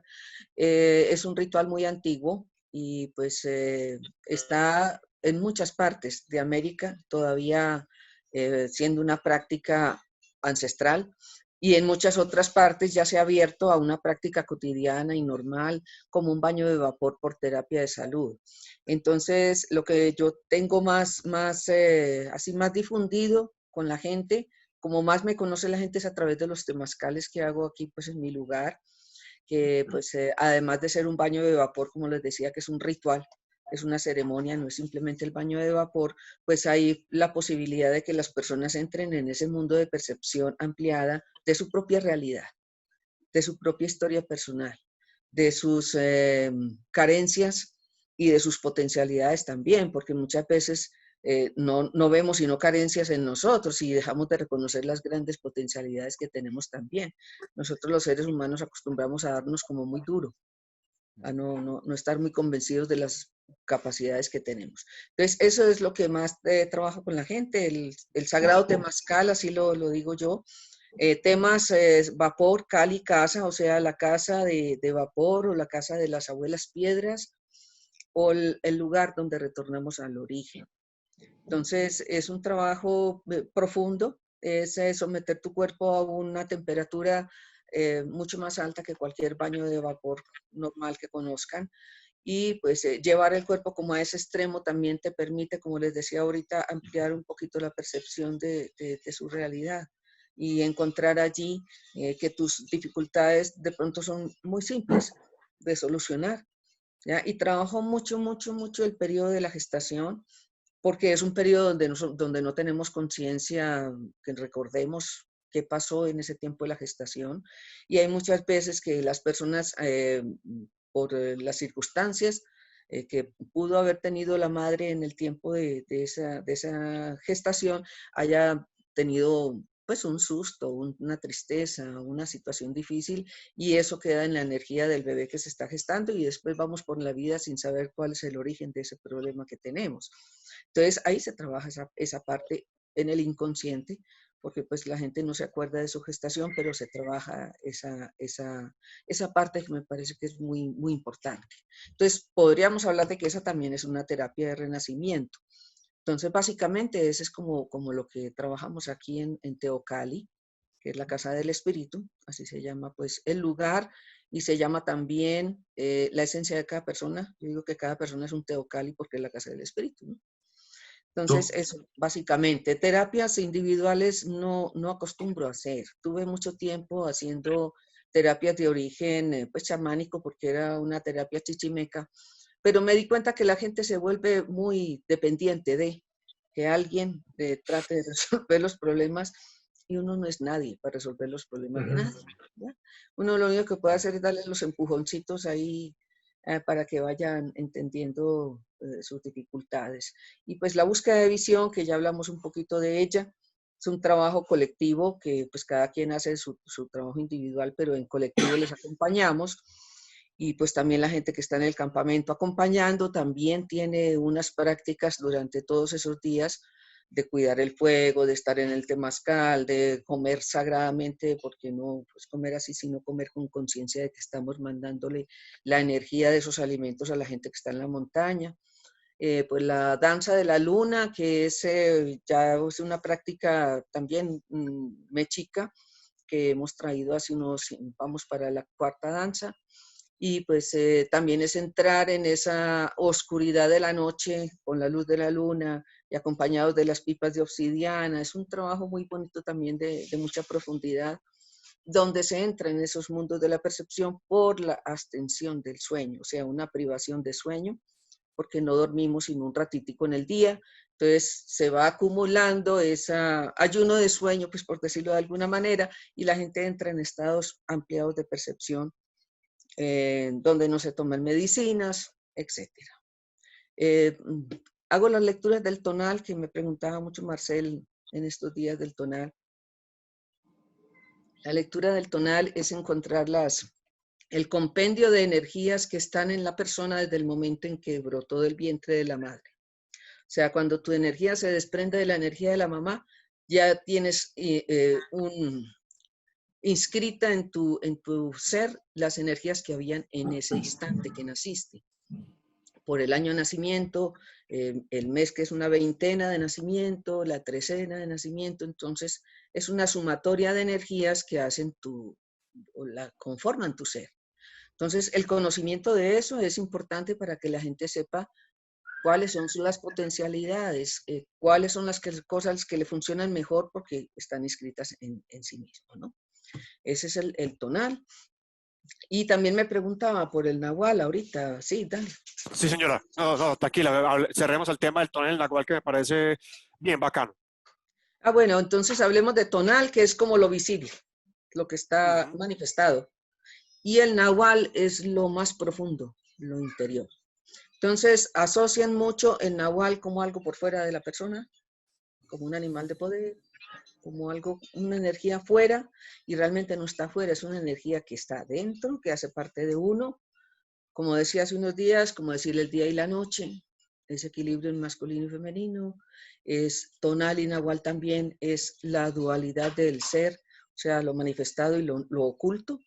Es un ritual muy antiguo y pues está en muchas partes de América todavía siendo una práctica ancestral, y en muchas otras partes ya se ha abierto a una práctica cotidiana y normal, como un baño de vapor por terapia de salud. Entonces, lo que yo tengo así más difundido con la gente, como más me conoce la gente, es a través de los temazcales que hago aquí pues en mi lugar, que pues además de ser un baño de vapor, como les decía, que es un ritual, es una ceremonia, no es simplemente el baño de vapor, pues hay la posibilidad de que las personas entren en ese mundo de percepción ampliada de su propia realidad, de su propia historia personal, de sus carencias y de sus potencialidades también, porque muchas veces no vemos sino carencias en nosotros y dejamos de reconocer las grandes potencialidades que tenemos también. Nosotros los seres humanos acostumbramos a darnos como muy duro, a no estar muy convencidos de las capacidades que tenemos. Entonces, eso es lo que más trabajo con la gente, el sagrado temazcal, así lo digo yo. Temas vapor, cali, casa, o sea, la casa de vapor o la casa de las abuelas piedras, o el lugar donde retornamos al origen. Entonces, es un trabajo profundo, es someter tu cuerpo a una temperatura mucho más alta que cualquier baño de vapor normal que conozcan. Y pues llevar el cuerpo como a ese extremo también te permite, como les decía ahorita, ampliar un poquito la percepción de su realidad y encontrar allí que tus dificultades de pronto son muy simples de solucionar, ¿ya? Y trabajo mucho, mucho, mucho el periodo de la gestación, porque es un periodo donde no tenemos conciencia, que recordemos qué pasó en ese tiempo de la gestación. Y hay muchas veces que las personas, por las circunstancias que pudo haber tenido la madre en el tiempo de esa gestación, haya tenido pues un susto, una tristeza, una situación difícil, y eso queda en la energía del bebé que se está gestando, y después vamos por la vida sin saber cuál es el origen de ese problema que tenemos. Entonces ahí se trabaja esa parte en el inconsciente, porque pues la gente no se acuerda de su gestación, pero se trabaja esa parte que me parece que es muy, muy importante. Entonces podríamos hablar de que esa también es una terapia de renacimiento. Entonces básicamente ese es como lo que trabajamos aquí en Teocalli, que es la Casa del Espíritu, así se llama pues el lugar, y se llama también la esencia de cada persona. Yo digo que cada persona es un Teocalli porque es la Casa del Espíritu, ¿no? Entonces, Tú, eso, básicamente, terapias individuales no acostumbro a hacer. Tuve mucho tiempo haciendo terapias de origen, pues, chamánico, porque era una terapia chichimeca, pero me di cuenta que la gente se vuelve muy dependiente de que alguien trate de resolver los problemas, y uno no es nadie para resolver los problemas de ujú. nadie, ¿ya? Uno lo único que puede hacer es darle los empujoncitos ahí para que vayan entendiendo sus dificultades. Y pues la búsqueda de visión, que ya hablamos un poquito de ella, es un trabajo colectivo que pues cada quien hace su trabajo individual, pero en colectivo les acompañamos. Y pues también la gente que está en el campamento acompañando también tiene unas prácticas durante todos esos días de cuidar el fuego, de estar en el temazcal, de comer sagradamente, porque no pues comer así, sino comer con conciencia de que estamos mandándole la energía de esos alimentos a la gente que está en la montaña. Pues la danza de la luna, que es ya es una práctica también mexica, que hemos traído hace vamos para la cuarta danza. Y pues también es entrar en esa oscuridad de la noche con la luz de la luna y acompañados de las pipas de obsidiana. Es un trabajo muy bonito también de mucha profundidad, donde se entra en esos mundos de la percepción por la abstención del sueño, o sea, una privación de sueño, porque no dormimos sino un ratitico en el día. Entonces se va acumulando ese ayuno de sueño, pues por decirlo de alguna manera, y la gente entra en estados ampliados de percepción, donde no se toman medicinas, etc. Eh, Hago las lecturas del tonal, que me preguntaba mucho Marcel en estos días del tonal. La lectura del tonal es encontrar el compendio de energías que están en la persona desde el momento en que brotó del vientre de la madre. O sea, cuando tu energía se desprende de la energía de la mamá, ya tienes inscrita en tu ser las energías que habían en ese instante que naciste. Por el año de nacimiento, el mes que es una veintena de nacimiento, la trecena de nacimiento, entonces es una sumatoria de energías que hacen conforman tu ser. Entonces, el conocimiento de eso es importante para que la gente sepa cuáles son las potencialidades, cuáles son las cosas que le funcionan mejor porque están inscritas en sí mismo, ¿no? Ese es el tonal. Y también me preguntaba por el nahual ahorita. Sí, dale. Sí, señora. No, no, tranquila. Cerremos el tema del tonel, la cual que me parece bien bacano. Bueno, entonces hablemos de tonal, que es como lo visible, lo que está Ujú. manifestado. Y el nahual es lo más profundo, lo interior. Entonces asocian mucho el nahual como algo por fuera de la persona, como un animal de poder, como algo, una energía afuera, y realmente no está afuera, es una energía que está dentro, que hace parte de uno. Como decía hace unos días, como decir el día y la noche, ese equilibrio en masculino y femenino, es tonal y nahual también, es la dualidad del ser, o sea, lo manifestado y lo oculto.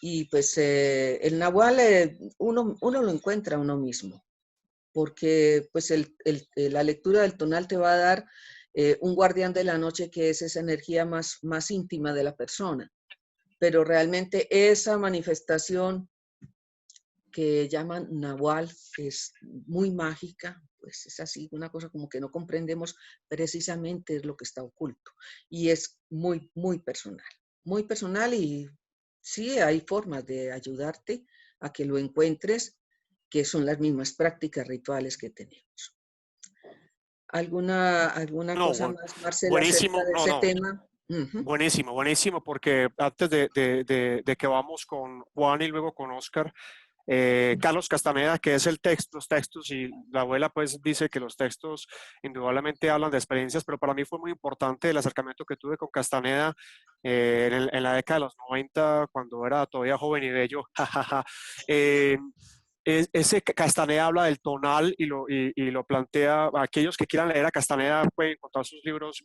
Y pues el nahual uno lo encuentra uno mismo. porque pues la lectura del tonal te va a dar un guardián de la noche, que es esa energía más íntima de la persona. Pero realmente esa manifestación que llaman Nahual, que es muy mágica, pues es así, una cosa como que no comprendemos precisamente es lo que está oculto. Y es muy, muy personal, y sí hay formas de ayudarte a que lo encuentres, que son las mismas prácticas rituales que tenemos. ¿Alguna No, cosa más, Marcela, acerca buenísimo, de no, ese no, tema? Ujú. buenísimo, buenísimo, porque antes de que vamos con Juan y luego con Oscar, Carlos Castaneda, que es los textos, y la abuela pues dice que los textos indudablemente hablan de experiencias, pero para mí fue muy importante el acercamiento que tuve con Castaneda en la década de los 90, cuando era todavía joven y bello. eh, ese Castaneda habla del tonal y lo plantea. Aquellos que quieran leer a Castaneda pueden encontrar sus libros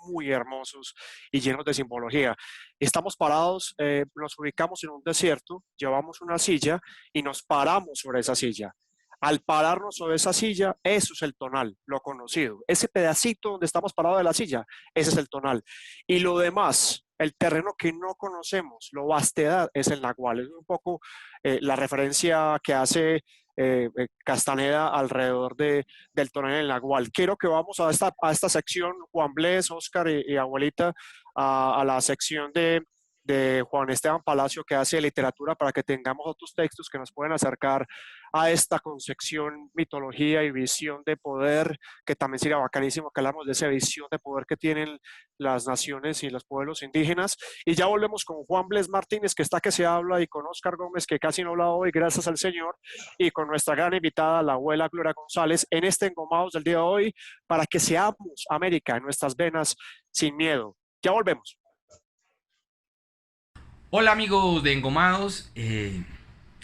muy hermosos y llenos de simbología. Estamos parados, nos ubicamos en un desierto, llevamos una silla y nos paramos sobre esa silla. Al pararnos sobre esa silla, eso es el tonal, lo conocido. Ese pedacito donde estamos parados de la silla, ese es el tonal. Y lo demás, el terreno que no conocemos, lo vastedad, es el nahual. Es un poco la referencia que hace Castaneda alrededor del tonel en el nahual. Quiero que vamos a esta sección, Juan Bles, Oscar y abuelita, a la sección de Juan Esteban Palacio, que hace literatura, para que tengamos otros textos que nos pueden acercar a esta concepción, mitología y visión de poder, que también sería bacanísimo que hablamos de esa visión de poder que tienen las naciones y los pueblos indígenas. Y ya volvemos con Juan Bles Martínez, que está que se habla, y con Oscar Gómez, que casi no ha hablado hoy, gracias al Señor, y con nuestra gran invitada, la abuela Gloria González, en este Engomados del día de hoy, para que seamos América en nuestras venas sin miedo. Ya volvemos. Hola amigos de Engomados,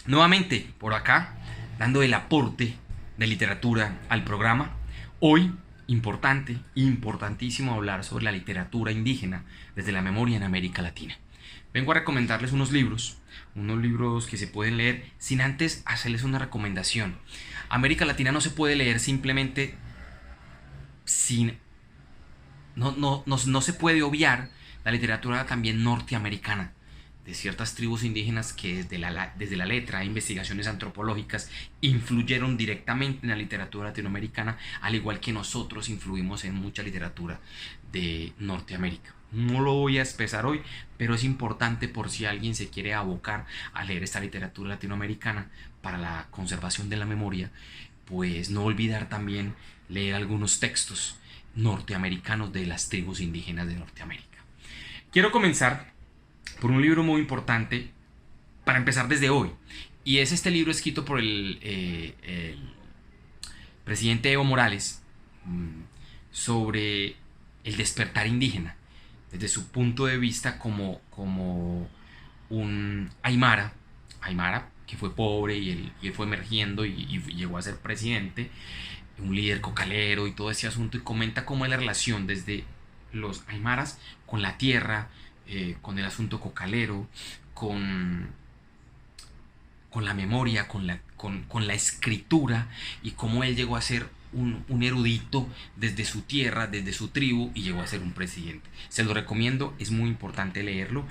nuevamente por acá, dando el aporte de literatura al programa. Hoy, importantísimo hablar sobre la literatura indígena desde la memoria en América Latina. Vengo a recomendarles unos libros que se pueden leer sin antes hacerles una recomendación. América Latina no se puede leer simplemente no se puede obviar la literatura también norteamericana, de ciertas tribus indígenas que desde la letra, investigaciones antropológicas, influyeron directamente en la literatura latinoamericana, al igual que nosotros influimos en mucha literatura de Norteamérica. No lo voy a expresar hoy, pero es importante por si alguien se quiere abocar a leer esta literatura latinoamericana para la conservación de la memoria, pues no olvidar también leer algunos textos norteamericanos de las tribus indígenas de Norteamérica. Quiero comenzar por un libro muy importante para empezar desde hoy, y es este libro escrito por el presidente Evo Morales sobre el despertar indígena desde su punto de vista como un aymara que fue pobre y él fue emergiendo y llegó a ser presidente, un líder cocalero y todo ese asunto, y comenta cómo es la relación desde los aymaras con la tierra, con el asunto cocalero, con la memoria, con la escritura, y cómo él llegó a ser un erudito desde su tierra, desde su tribu, y llegó a ser un presidente. Se lo recomiendo, es muy importante leerlo.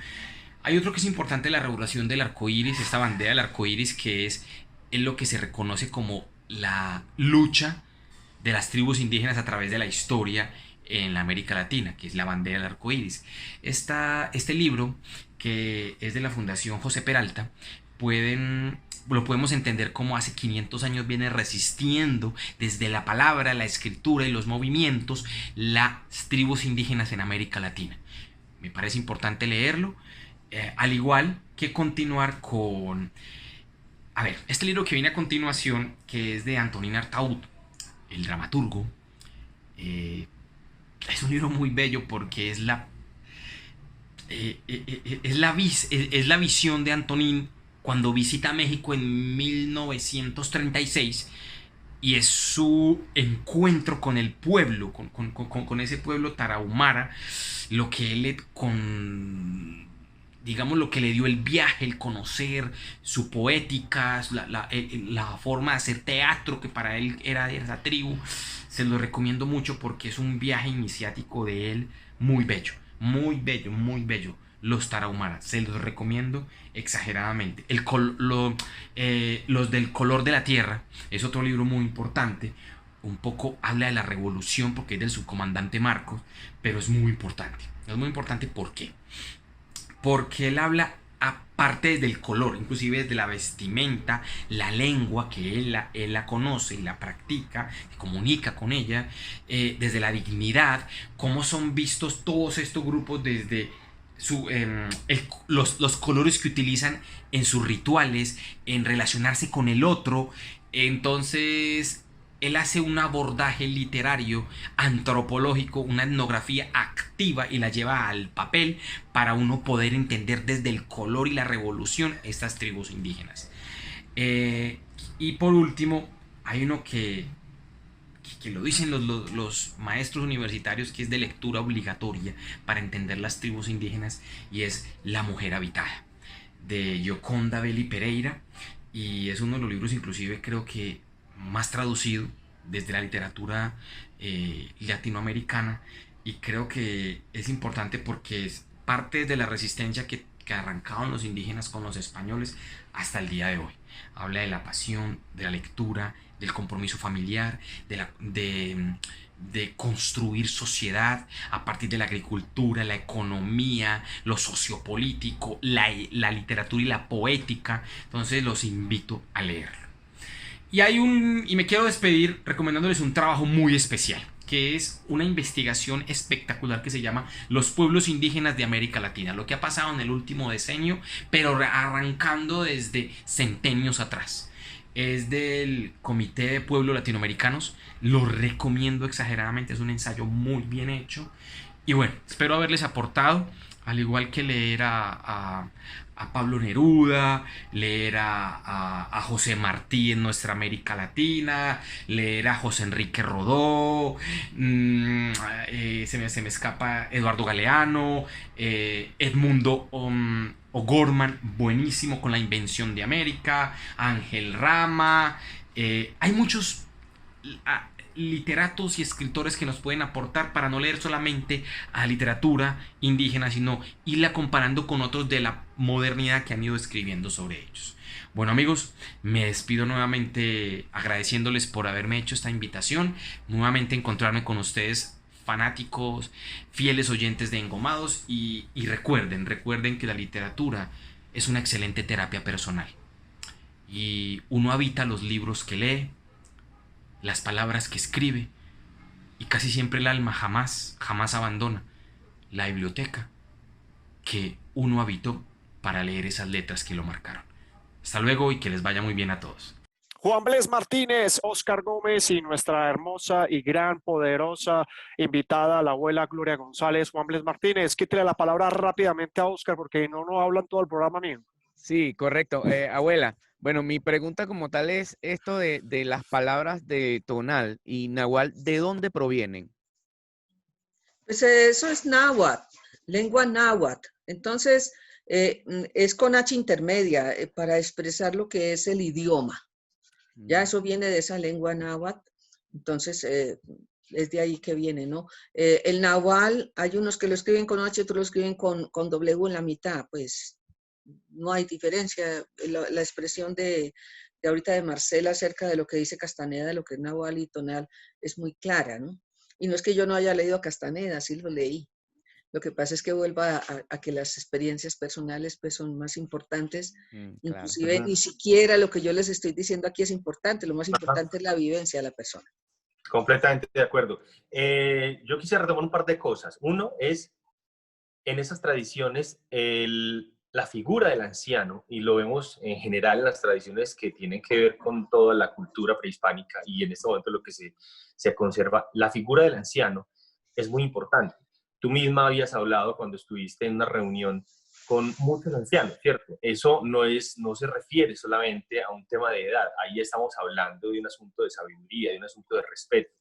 Hay otro que es importante, la regulación del arco iris, esta bandera del arco iris, que es lo que se reconoce como la lucha de las tribus indígenas a través de la historia en la América Latina, que es la bandera del arco iris. Este libro, que es de la Fundación José Peralta, lo podemos entender como hace 500 años viene resistiendo desde la palabra, la escritura y los movimientos las tribus indígenas en América Latina. Me parece importante leerlo, al igual que continuar con... este libro que viene a continuación, que es de Antonín Artaud, el dramaturgo. Es un libro muy bello porque es la visión de Antonín cuando visita México en 1936, y es su encuentro con el pueblo, con ese pueblo tarahumara, lo que él digamos, lo que le dio el viaje, el conocer, su poética, la forma de hacer teatro que para él era de esa tribu. Se lo recomiendo mucho porque es un viaje iniciático de él muy bello, muy bello, muy bello. Los Tarahumaras, se los recomiendo exageradamente. Los del color de la tierra es otro libro muy importante. Un poco habla de la revolución porque es del subcomandante Marcos, pero es muy importante. Es muy importante, ¿por qué? Porque él habla aparte del color, inclusive desde la vestimenta, la lengua, que él la conoce y la practica, y comunica con ella, desde la dignidad, cómo son vistos todos estos grupos desde los colores que utilizan en sus rituales, en relacionarse con el otro. Entonces él hace un abordaje literario, antropológico, una etnografía activa y la lleva al papel para uno poder entender desde el color y la revolución estas tribus indígenas. Y por último, hay uno que lo dicen los maestros universitarios, que es de lectura obligatoria para entender las tribus indígenas, y es La mujer habitada, de Yoconda Belli Pereira, y es uno de los libros inclusive creo que más traducido desde la literatura latinoamericana, y creo que es importante porque es parte de la resistencia que arrancaron los indígenas con los españoles hasta el día de hoy. Habla de la pasión, de la lectura, del compromiso familiar, de construir sociedad a partir de la agricultura, la economía, lo sociopolítico, la literatura y la poética. Entonces los invito a leerlo. Y me quiero despedir recomendándoles un trabajo muy especial, que es una investigación espectacular que se llama Los pueblos indígenas de América Latina, lo que ha pasado en el último decenio, pero arrancando desde centenios atrás. Es del Comité de Pueblos Latinoamericanos, lo recomiendo exageradamente, es un ensayo muy bien hecho. Y bueno, espero haberles aportado, al igual que leer a Pablo Neruda, leer a José Martí en nuestra América Latina, leer a José Enrique Rodó, se me escapa Eduardo Galeano, Edmundo O'Gorman, buenísimo con La invención de América, Ángel Rama. Hay muchos literatos y escritores que nos pueden aportar para no leer solamente a literatura indígena, sino irla comparando con otros de la modernidad que han ido escribiendo sobre ellos. Bueno, amigos, me despido nuevamente agradeciéndoles por haberme hecho esta invitación, nuevamente encontrarme con ustedes, fanáticos, fieles oyentes de Engomados, y recuerden que la literatura es una excelente terapia personal y uno habita los libros que lee, las palabras que escribe, y casi siempre el alma jamás abandona la biblioteca que uno habitó para leer esas letras que lo marcaron. Hasta luego y que les vaya muy bien a todos. Juan Bles Martínez, Oscar Gómez y nuestra hermosa y gran poderosa invitada, la abuela Gloria González. Juan Bles Martínez, quítale la palabra rápidamente a Oscar porque no hablan todo el programa mío. Sí, correcto. Abuela, bueno, mi pregunta como tal es esto de las palabras de tonal y nahual, ¿de dónde provienen? Pues eso es náhuatl, lengua náhuatl. Entonces, es con H intermedia para expresar lo que es el idioma. Ya eso viene de esa lengua náhuatl. Entonces, es de ahí que viene, ¿no? El nahual, hay unos que lo escriben con H, otros lo escriben con W en la mitad, pues no hay diferencia. La expresión de ahorita de Marcela acerca de lo que dice Castaneda, de lo que es nahual y tonal, es muy clara, ¿no? Y no es que yo no haya leído a Castaneda, sí lo leí. Lo que pasa es que vuelvo a que las experiencias personales pues son más importantes. Claro. Inclusive ni siquiera lo que yo les estoy diciendo aquí es importante, lo más importante es la vivencia de la persona. Completamente de acuerdo. Yo quisiera retomar un par de cosas. Uno es, en esas tradiciones, la figura del anciano, y lo vemos en general en las tradiciones que tienen que ver con toda la cultura prehispánica, y en este momento lo que se conserva, la figura del anciano es muy importante. Tú misma habías hablado cuando estuviste en una reunión con muchos ancianos, ¿cierto? Eso no se refiere solamente a un tema de edad, ahí estamos hablando de un asunto de sabiduría, de un asunto de respeto.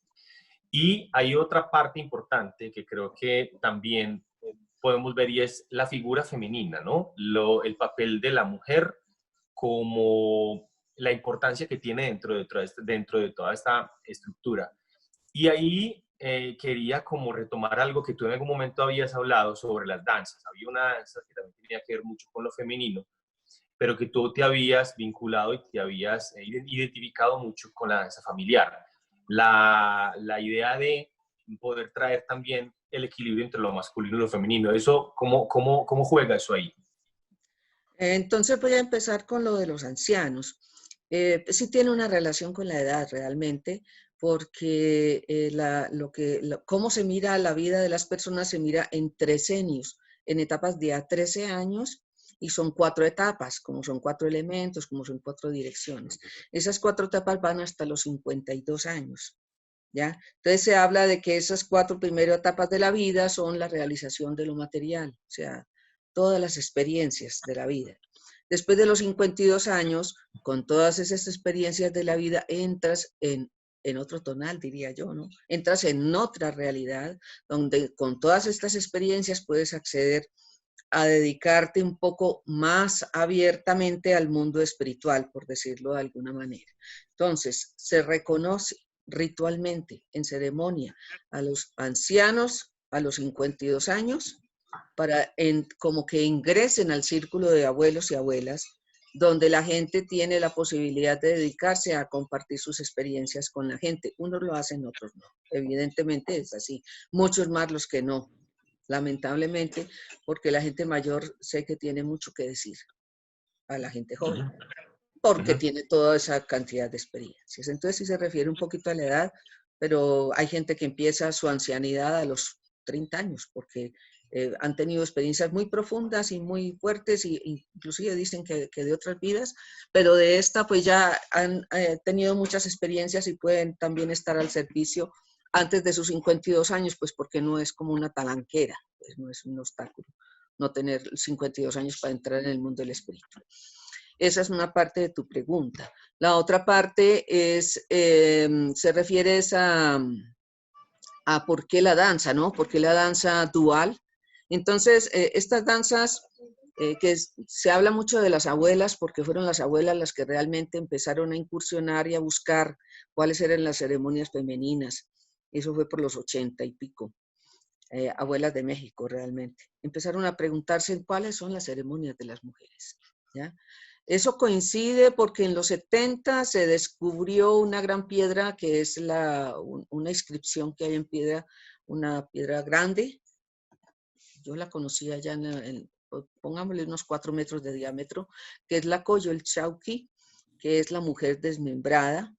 Y hay otra parte importante que creo que también podemos ver y es la figura femenina, ¿no? El papel de la mujer como la importancia que tiene dentro de toda esta estructura. Y ahí quería como retomar algo que tú en algún momento habías hablado sobre las danzas. Había una danza que también tenía que ver mucho con lo femenino, pero que tú te habías vinculado y te habías identificado mucho con la danza familiar. La idea de poder traer también el equilibrio entre lo masculino y lo femenino. Eso, ¿cómo juega eso ahí? Entonces voy a empezar con lo de los ancianos. Sí tiene una relación con la edad realmente, porque cómo se mira la vida de las personas se mira en trecenios, en etapas de a 13 años, y son 4 etapas, como son 4 elementos, como son 4 direcciones. Esas 4 etapas van hasta los 52 años. ¿Ya? Entonces se habla de que esas 4 primeras etapas de la vida son la realización de lo material, o sea, todas las experiencias de la vida. Después de los 52 años, con todas esas experiencias de la vida, entras en otro tonal, diría yo, ¿no? Entras en otra realidad, donde con todas estas experiencias puedes acceder a dedicarte un poco más abiertamente al mundo espiritual, por decirlo de alguna manera. Entonces, se reconoce ritualmente, en ceremonia, a los ancianos a los 52 años, para como que ingresen al círculo de abuelos y abuelas, donde la gente tiene la posibilidad de dedicarse a compartir sus experiencias con la gente. Unos lo hacen, otros no. Evidentemente es así. Muchos más los que no, lamentablemente, porque la gente mayor sé que tiene mucho que decir a la gente joven, porque tiene toda esa cantidad de experiencias. Entonces sí se refiere un poquito a la edad, pero hay gente que empieza su ancianidad a los 30 años, porque han tenido experiencias muy profundas y muy fuertes, y inclusive dicen que de otras vidas, pero de esta pues ya han tenido muchas experiencias y pueden también estar al servicio antes de sus 52 años, pues porque no es como una talanquera, pues no es un obstáculo no tener 52 años para entrar en el mundo del espíritu. Esa es una parte de tu pregunta. La otra parte es, se refiere a por qué la danza, ¿no? ¿Por qué la danza dual? Entonces, estas danzas se habla mucho de las abuelas, porque fueron las abuelas las que realmente empezaron a incursionar y a buscar cuáles eran las ceremonias femeninas. Eso fue por los 80 y pico. Abuelas de México realmente. Empezaron a preguntarse cuáles son las ceremonias de las mujeres, ¿ya? Eso coincide porque en los 70 se descubrió una gran piedra que es una inscripción que hay en piedra, una piedra grande. Yo la conocía ya pongámosle unos 4 metros de diámetro, que es la Coyolxauhqui, que es la mujer desmembrada.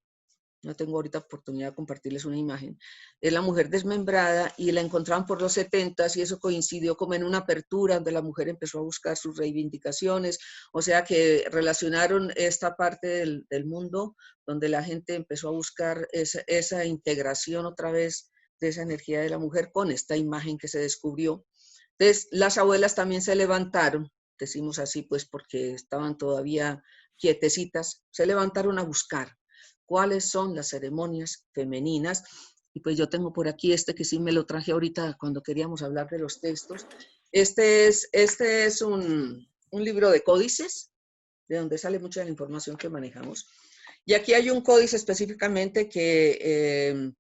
No tengo ahorita oportunidad de compartirles una imagen. Es la mujer desmembrada y la encontraban por los 70s y eso coincidió como en una apertura donde la mujer empezó a buscar sus reivindicaciones. O sea que relacionaron esta parte del mundo donde la gente empezó a buscar esa integración otra vez de esa energía de la mujer con esta imagen que se descubrió. Entonces, las abuelas también se levantaron, decimos así pues porque estaban todavía quietecitas, se levantaron a buscar cuáles son las ceremonias femeninas. Y pues yo tengo por aquí que sí me lo traje ahorita cuando queríamos hablar de los textos. Este es un libro de códices, de donde sale mucha de la información que manejamos. Y aquí hay un códice específicamente que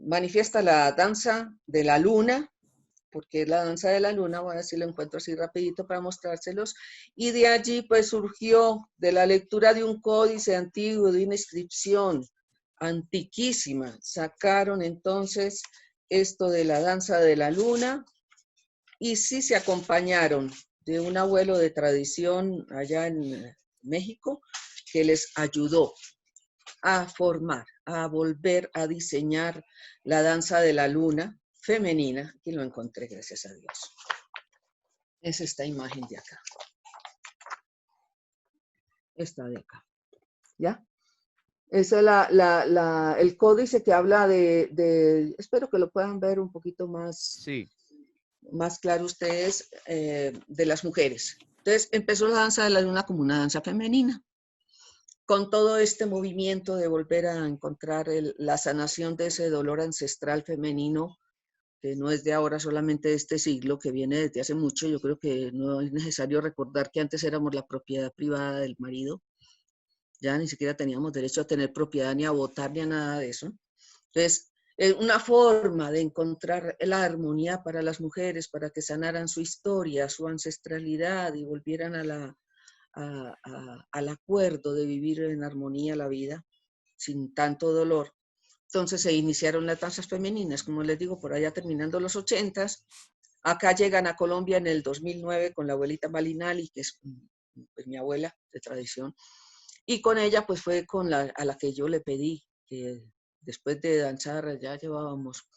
manifiesta la danza de la luna, porque es la danza de la luna, voy a ver si lo encuentro así rapidito para mostrárselos, y de allí pues surgió de la lectura de un códice antiguo, de una inscripción antiquísima, sacaron entonces esto de la danza de la luna, y sí se acompañaron de un abuelo de tradición allá en México, que les ayudó a formar, a volver a diseñar la danza de la luna femenina. Aquí lo encontré, gracias a Dios. Es esta imagen de acá. Esta de acá. ¿Ya? Esa es el códice que habla espero que lo puedan ver un poquito más, sí, más claro ustedes, de las mujeres. Entonces empezó la danza de la luna como una danza femenina, con todo este movimiento de volver a encontrar la sanación de ese dolor ancestral femenino que no es de ahora solamente de este siglo, que viene desde hace mucho. Yo creo que no es necesario recordar que antes éramos la propiedad privada del marido, ya ni siquiera teníamos derecho a tener propiedad, ni a votar, ni a nada de eso. Entonces, una forma de encontrar la armonía para las mujeres, para que sanaran su historia, su ancestralidad y volvieran al acuerdo de vivir en armonía la vida, sin tanto dolor. Entonces se iniciaron las danzas femeninas, como les digo, por allá terminando los 80s. Acá llegan a Colombia en el 2009 con la abuelita Malinali, que es pues, mi abuela de tradición, y con ella pues fue a la que yo le pedí que después de danzar, ya llevábamos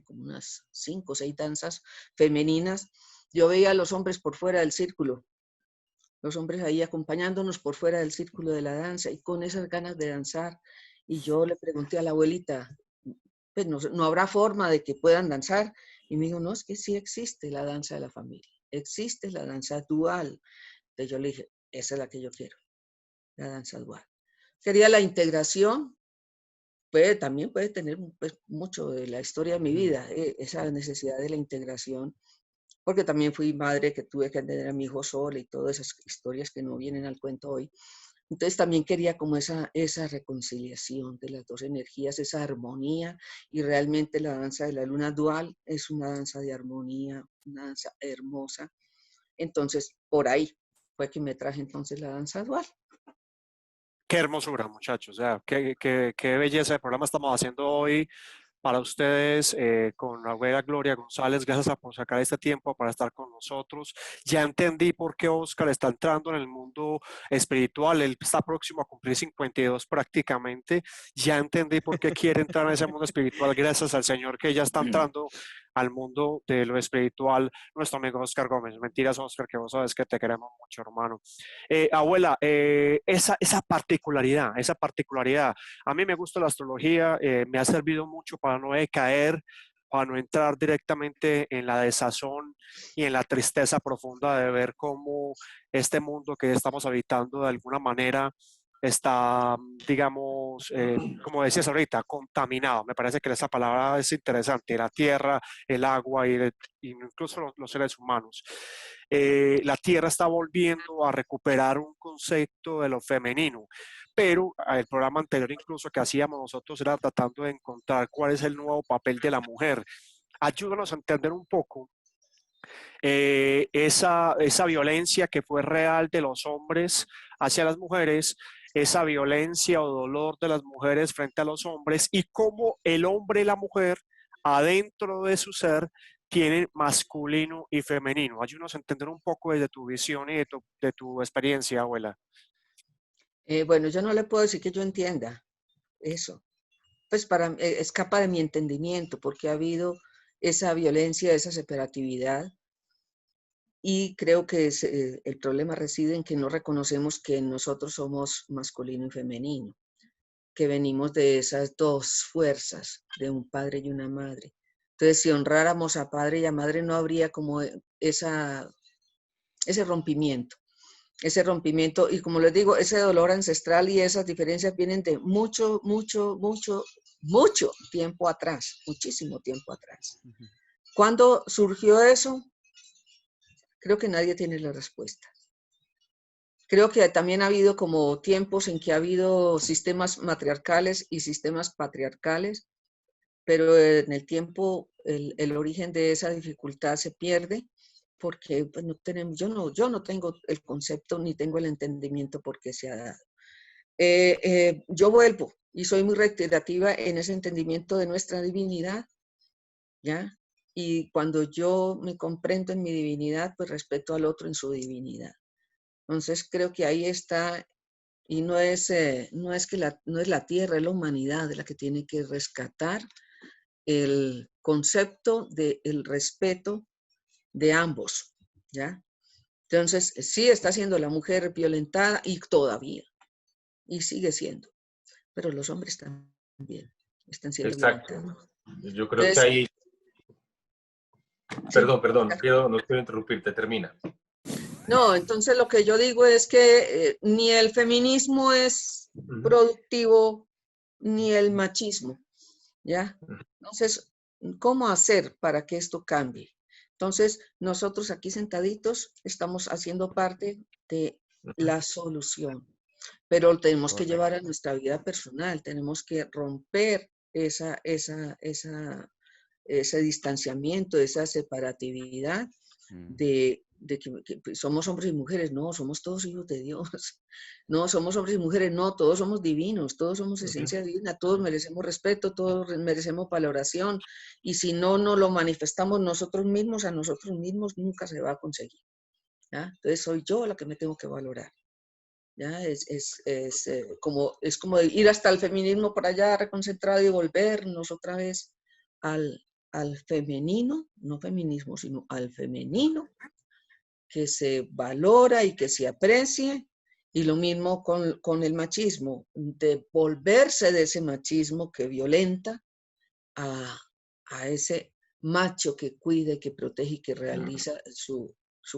como unas 5 o 6 danzas femeninas, yo veía a los hombres por fuera del círculo, los hombres ahí acompañándonos por fuera del círculo de la danza y con esas ganas de danzar. Y yo le pregunté a la abuelita, pues no habrá forma de que puedan danzar. Y me dijo, no, es que sí existe la danza de la familia, existe la danza dual. Entonces yo le dije, esa es la que yo quiero, la danza dual. Quería la integración, también puede tener pues, mucho de la historia de mi vida, esa necesidad de la integración, porque también fui madre que tuve que atender a mi hijo sola y todas esas historias que no vienen al cuento hoy. Entonces también quería como esa reconciliación de las dos energías, esa armonía, y realmente la danza de la luna dual es una danza de armonía, una danza hermosa. Entonces, por ahí fue que me traje entonces la danza dual. Qué hermosura, muchachos. O sea, qué belleza de programa estamos haciendo hoy para ustedes con la abuela Gloria González. Gracias por sacar este tiempo para estar con nosotros. Ya entendí por qué Oscar está entrando en el mundo espiritual. Él está próximo a cumplir 52 prácticamente. Ya entendí por qué quiere entrar en ese mundo espiritual. Gracias al Señor que ya está entrando al mundo de lo espiritual. Nuestro amigo Oscar Gómez. Mentiras, Oscar, que vos sabes que te queremos mucho, hermano. Abuela, esa particularidad, a mí me gusta la astrología, me ha servido mucho para no decaer, para no entrar directamente en la desazón y en la tristeza profunda de ver cómo este mundo que estamos habitando de alguna manera está, digamos, como decías ahorita, contaminado. Me parece que esa palabra es interesante, la tierra, el agua y incluso los seres humanos. La tierra está volviendo a recuperar un concepto de lo femenino, pero el programa anterior incluso que hacíamos nosotros era tratando de encontrar cuál es el nuevo papel de la mujer. Ayúdanos a entender un poco esa violencia que fue real de los hombres hacia las mujeres, esa violencia o dolor de las mujeres frente a los hombres y cómo el hombre y la mujer adentro de su ser tienen masculino y femenino. Ayúdanos a entender un poco desde tu visión y de tu experiencia, abuela. Bueno, yo no le puedo decir que yo entienda eso. Pues escapa de mi entendimiento porque ha habido esa violencia, esa separatividad. Y creo que el problema reside en que no reconocemos que nosotros somos masculino y femenino, que venimos de esas dos fuerzas, de un padre y una madre. Entonces, si honráramos a padre y a madre, no habría como ese rompimiento. Y como les digo, ese dolor ancestral y esas diferencias vienen de mucho tiempo atrás, muchísimo tiempo atrás. ¿Cuándo surgió eso? Creo que nadie tiene la respuesta. Creo que también ha habido como tiempos en que ha habido sistemas matriarcales y sistemas patriarcales, pero en el tiempo el origen de esa dificultad se pierde porque pues, no tenemos, yo no tengo el concepto ni tengo el entendimiento por qué se ha dado. Yo vuelvo y soy muy reiterativa en ese entendimiento de nuestra divinidad, ¿ya? Y cuando yo me comprendo en mi divinidad, pues respeto al otro en su divinidad. Entonces creo que ahí está, y no es la tierra, es la humanidad la que tiene que rescatar el concepto del respeto de ambos, ¿ya? Entonces sí está siendo la mujer violentada y todavía, y sigue siendo, pero los hombres también están siendo violentados. Yo creo que ahí... Perdón, no quiero interrumpirte, termina. No, entonces lo que yo digo es que ni el feminismo es productivo, ni el machismo, ¿ya? Entonces, cómo hacer para que esto cambie. Entonces, nosotros aquí sentaditos estamos haciendo parte de la solución, pero lo tenemos que llevar a nuestra vida personal, tenemos que romper ese distanciamiento, esa separatividad de que somos hombres y mujeres. No, somos todos hijos de Dios. No, somos hombres y mujeres. No, todos somos divinos, todos somos esencia divina, todos merecemos respeto, todos merecemos valoración. Y si no nos lo manifestamos nosotros mismos, a nosotros mismos nunca se va a conseguir. ¿Ya? Entonces soy yo la que me tengo que valorar. ¿Ya? Es como ir hasta el feminismo por allá reconcentrado y volvernos otra vez al femenino, no feminismo, sino al femenino, que se valora y que se aprecie, y lo mismo con el machismo, de volverse de ese machismo que violenta a ese macho que cuida, que protege y que realiza su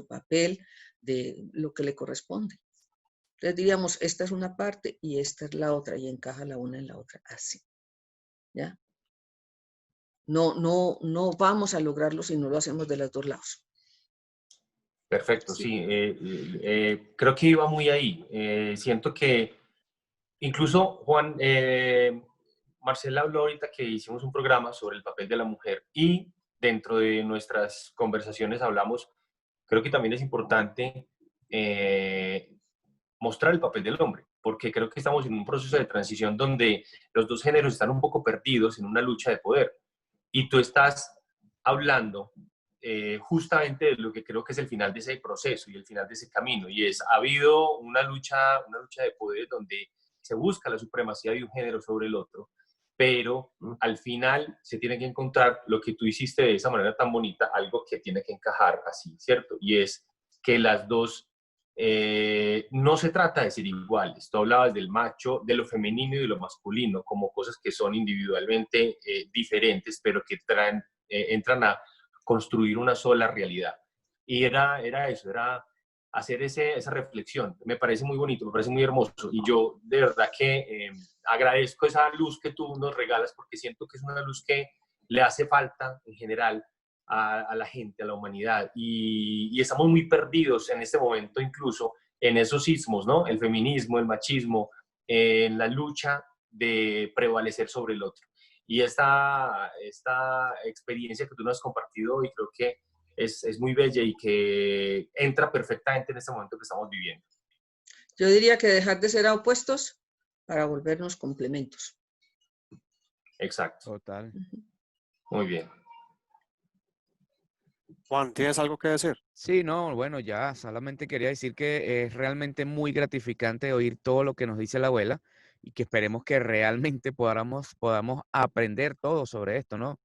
papel de lo que le corresponde. Entonces diríamos, esta es una parte y esta es la otra, y encaja la una en la otra, así. ¿Ya? No vamos a lograrlo si no lo hacemos de los dos lados. Perfecto, sí. Creo que iba muy ahí. Siento que incluso, Juan, Marcela habló ahorita que hicimos un programa sobre el papel de la mujer y dentro de nuestras conversaciones hablamos, creo que también es importante mostrar el papel del hombre, porque creo que estamos en un proceso de transición donde los dos géneros están un poco perdidos en una lucha de poder. Y tú estás hablando justamente de lo que creo que es el final de ese proceso y el final de ese camino, y ha habido una lucha de poder donde se busca la supremacía de un género sobre el otro, pero al final se tiene que encontrar lo que tú hiciste de esa manera tan bonita, algo que tiene que encajar así, ¿cierto? Y es que las dos, no se trata de ser iguales. Tú hablabas del macho, de lo femenino y de lo masculino como cosas que son individualmente diferentes, pero que entran a construir una sola realidad. Y era eso, era hacer esa reflexión. Me parece muy bonito, me parece muy hermoso. Y yo de verdad que agradezco esa luz que tú nos regalas, porque siento que es una luz que le hace falta en general a la gente, a la humanidad. Y estamos muy perdidos en este momento, incluso en esos sismos, ¿no? El feminismo, el machismo, en la lucha de prevalecer sobre el otro. Y esta experiencia que tú nos has compartido hoy creo que es muy bella y que entra perfectamente en este momento que estamos viviendo. Yo diría que dejar de ser opuestos para volvernos complementos. Exacto. Total. Muy bien. Juan, ¿tienes algo que decir? Sí, no, bueno, ya solamente quería decir que es realmente muy gratificante oír todo lo que nos dice la abuela y que esperemos que realmente podamos aprender todo sobre esto, ¿no?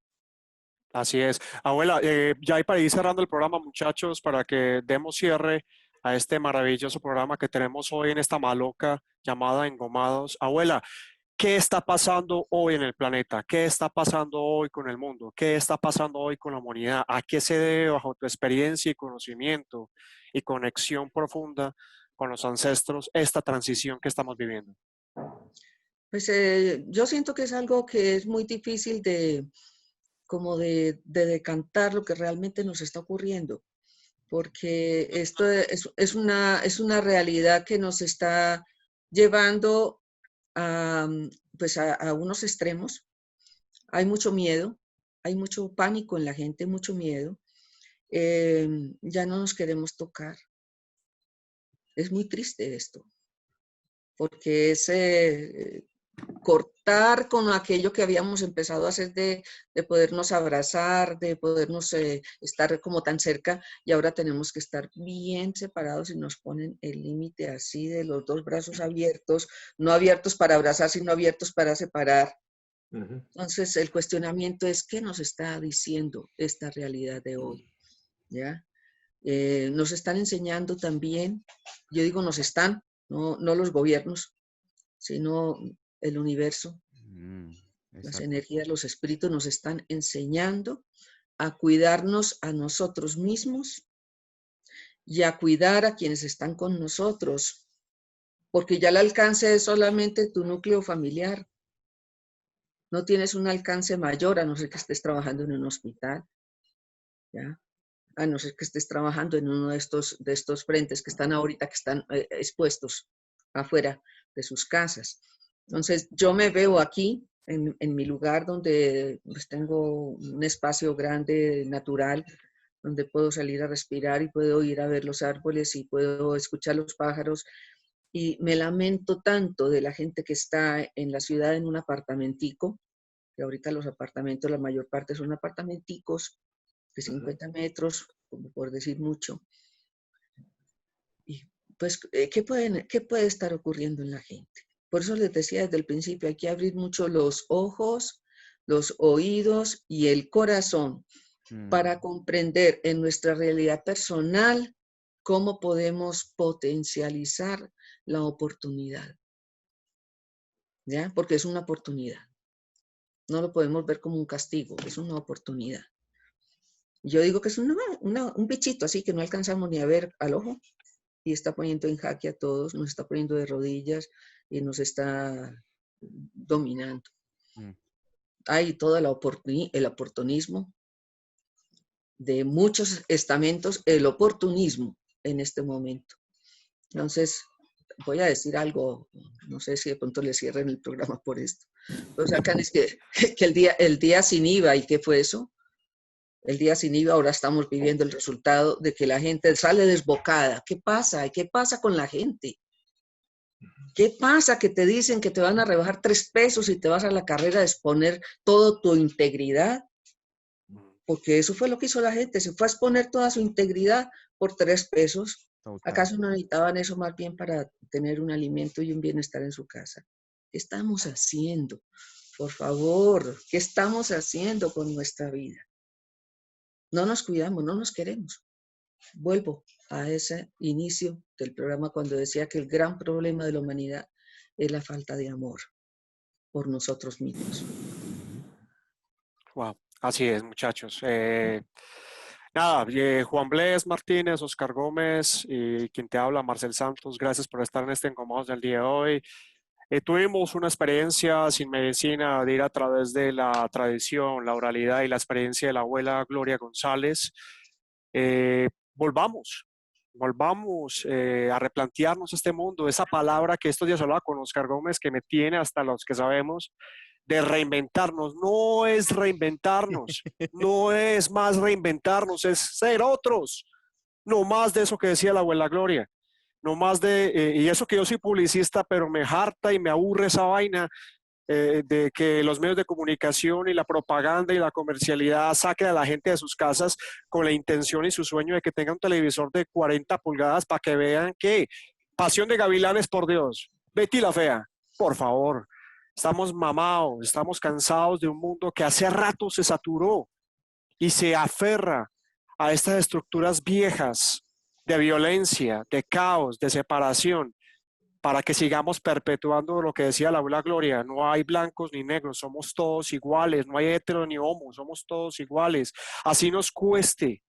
Así es. Abuela, ya hay para ir cerrando el programa, muchachos, para que demos cierre a este maravilloso programa que tenemos hoy en esta maloca llamada Engomados. Abuela, ¿qué está pasando hoy en el planeta? ¿Qué está pasando hoy con el mundo? ¿Qué está pasando hoy con la humanidad? ¿A qué se debe, bajo tu experiencia y conocimiento y conexión profunda con los ancestros, esta transición que estamos viviendo? Pues yo siento que es algo que es muy difícil de decantar lo que realmente nos está ocurriendo, porque esto es una realidad que nos está llevando a unos extremos. Hay mucho miedo, hay mucho pánico en la gente, mucho miedo. Ya no nos queremos tocar. Es muy triste esto, porque es cortar con aquello que habíamos empezado a hacer de podernos abrazar, de podernos estar como tan cerca, y ahora tenemos que estar bien separados y nos ponen el límite así de los dos brazos abiertos, no abiertos para abrazar, sino abiertos para separar. Entonces el cuestionamiento es, ¿qué nos está diciendo esta realidad de hoy? ¿Ya? Nos están enseñando también, yo digo nos están, no los gobiernos, sino el universo, las energías, los espíritus nos están enseñando a cuidarnos a nosotros mismos y a cuidar a quienes están con nosotros, porque ya el alcance es solamente tu núcleo familiar. no tienes un alcance mayor a no ser que estés trabajando en un hospital, ¿ya? A no ser que estés trabajando en uno de estos frentes que están ahorita, que están expuestos afuera de sus casas. Entonces, yo me veo aquí, en mi lugar donde pues, tengo un espacio grande, natural, donde puedo salir a respirar y puedo ir a ver los árboles y puedo escuchar los pájaros. Y me lamento tanto de la gente que está en la ciudad en un apartamentico, que ahorita los apartamentos, la mayor parte son apartamenticos de 50 metros, como por decir mucho. Y pues, ¿qué puede estar ocurriendo en la gente? Por eso les decía desde el principio, hay que abrir mucho los ojos, los oídos y el corazón para comprender en nuestra realidad personal cómo podemos potencializar la oportunidad, ¿ya? Porque es una oportunidad. No lo podemos ver como un castigo, es una oportunidad. Yo digo que es un bichito así que no alcanzamos ni a ver al ojo y está poniendo en jaque a todos, nos está poniendo de rodillas y nos está dominando. Hay todo el oportunismo de muchos estamentos, el oportunismo en este momento. Entonces, voy a decir algo, no sé si de pronto le cierren el programa por esto. Pero sacan es que el día sin IVA, ¿y qué fue eso? El día sin IVA, ahora estamos viviendo el resultado de que la gente sale desbocada. ¿Qué pasa? ¿Qué pasa con la gente? ¿Qué pasa? Que te dicen que te van a rebajar 3 pesos y te vas a la carrera a exponer toda tu integridad. Porque eso fue lo que hizo la gente, se fue a exponer toda su integridad por 3 pesos. ¿Acaso no necesitaban eso más bien para tener un alimento y un bienestar en su casa? ¿Qué estamos haciendo? Por favor, ¿qué estamos haciendo con nuestra vida? No nos cuidamos, no nos queremos. Vuelvo a ese inicio del programa cuando decía que el gran problema de la humanidad es la falta de amor por nosotros mismos. Wow, así es, muchachos. Nada, Juan Bles Martínez, Oscar Gómez y quien te habla, Marcel Santos, gracias por estar en este Engomados del día de hoy. Tuvimos una experiencia sin medicina de ir a través de la tradición, la oralidad y la experiencia de la abuela Gloria González. Volvamos a replantearnos este mundo, esa palabra que estos días hablaba con Oscar Gómez que me tiene hasta los que sabemos de reinventarnos. No es reinventarnos, no es más reinventarnos, es ser otros. No más de eso que decía la abuela Gloria. No más y eso que yo soy publicista, pero me harta y me aburre esa vaina de que los medios de comunicación y la propaganda y la comercialidad saquen a la gente de sus casas con la intención y su sueño de que tengan un televisor de 40 pulgadas para que vean que Pasión de Gavilanes, por Dios, Betty la Fea, por favor. Estamos mamados, estamos cansados de un mundo que hace rato se saturó y se aferra a estas estructuras viejas de violencia, de caos, de separación, para que sigamos perpetuando lo que decía la abuela Gloria, no hay blancos ni negros, somos todos iguales, no hay hetero ni homo, somos todos iguales, así nos cueste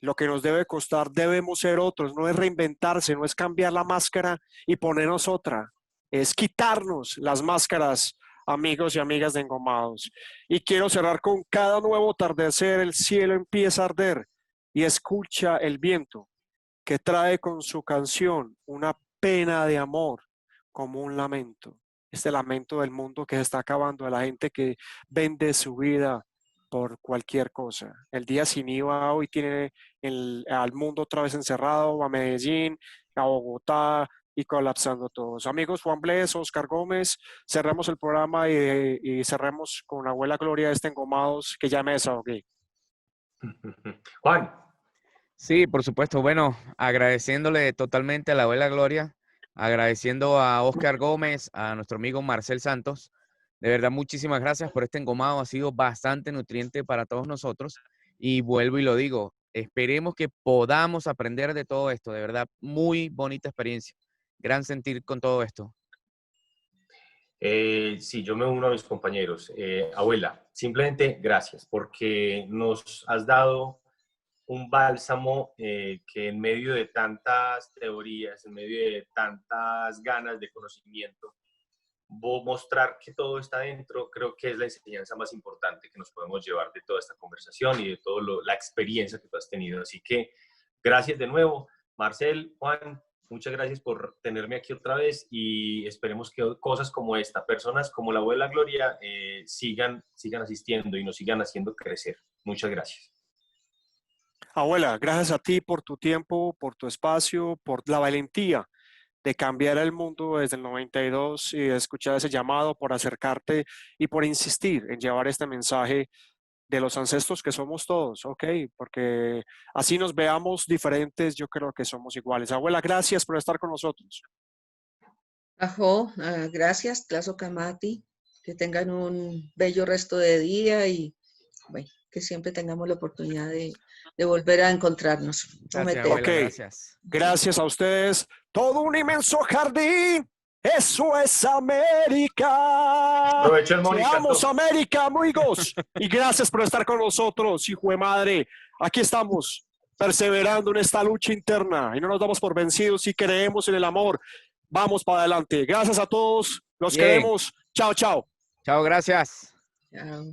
lo que nos debe costar, debemos ser otros, no es reinventarse, no es cambiar la máscara y ponernos otra, es quitarnos las máscaras, amigos y amigas de Engomados. Y quiero cerrar con cada nuevo atardecer, el cielo empieza a arder y escucha el viento que trae con su canción una pena de amor como un lamento. Este lamento del mundo que se está acabando, de la gente que vende su vida por cualquier cosa. El día sin IVA hoy tiene al mundo otra vez encerrado, a Medellín, a Bogotá y colapsando todos. Amigos, Juan Bles, Oscar Gómez, cerramos el programa y cerremos con la abuela Gloria de este Engomados que ya me desahogué. Juan. Sí, por supuesto. Bueno, agradeciéndole totalmente a la abuela Gloria, agradeciendo a Oscar Gómez, a nuestro amigo Marcel Santos. De verdad, muchísimas gracias por este engomado. Ha sido bastante nutriente para todos nosotros. Y vuelvo y lo digo, esperemos que podamos aprender de todo esto. De verdad, muy bonita experiencia. Gran sentir con todo esto. Sí, yo me uno a mis compañeros. Abuela, simplemente gracias porque nos has dado un bálsamo que en medio de tantas teorías, en medio de tantas ganas de conocimiento, mostrar que todo está dentro, creo que es la enseñanza más importante que nos podemos llevar de toda esta conversación y de toda la experiencia que tú has tenido. Así que gracias de nuevo, Marcel, Juan, muchas gracias por tenerme aquí otra vez y esperemos que cosas como esta, personas como la abuela Gloria, sigan asistiendo y nos sigan haciendo crecer. Muchas gracias. Abuela, gracias a ti por tu tiempo, por tu espacio, por la valentía de cambiar el mundo desde el 92 y de escuchar ese llamado, por acercarte y por insistir en llevar este mensaje de los ancestros que somos todos, ¿ok? Porque así nos veamos diferentes, yo creo que somos iguales. Abuela, gracias por estar con nosotros. Ajo, gracias, Tlazo Kamati, que tengan un bello resto de día y bueno, que siempre tengamos la oportunidad de volver a encontrarnos. Gracias, Promete. abuela, Ok. gracias. Gracias a ustedes. Todo un inmenso jardín. Eso es América. Aprovecho el Mónica. Seamos América, amigos. Y gracias por estar con nosotros, hijo de madre. Aquí estamos, perseverando en esta lucha interna. Y no nos damos por vencidos y creemos en el amor. Vamos para adelante. Gracias a todos. Los Bien. queremos. Chao, chao. Chao, gracias. Chao.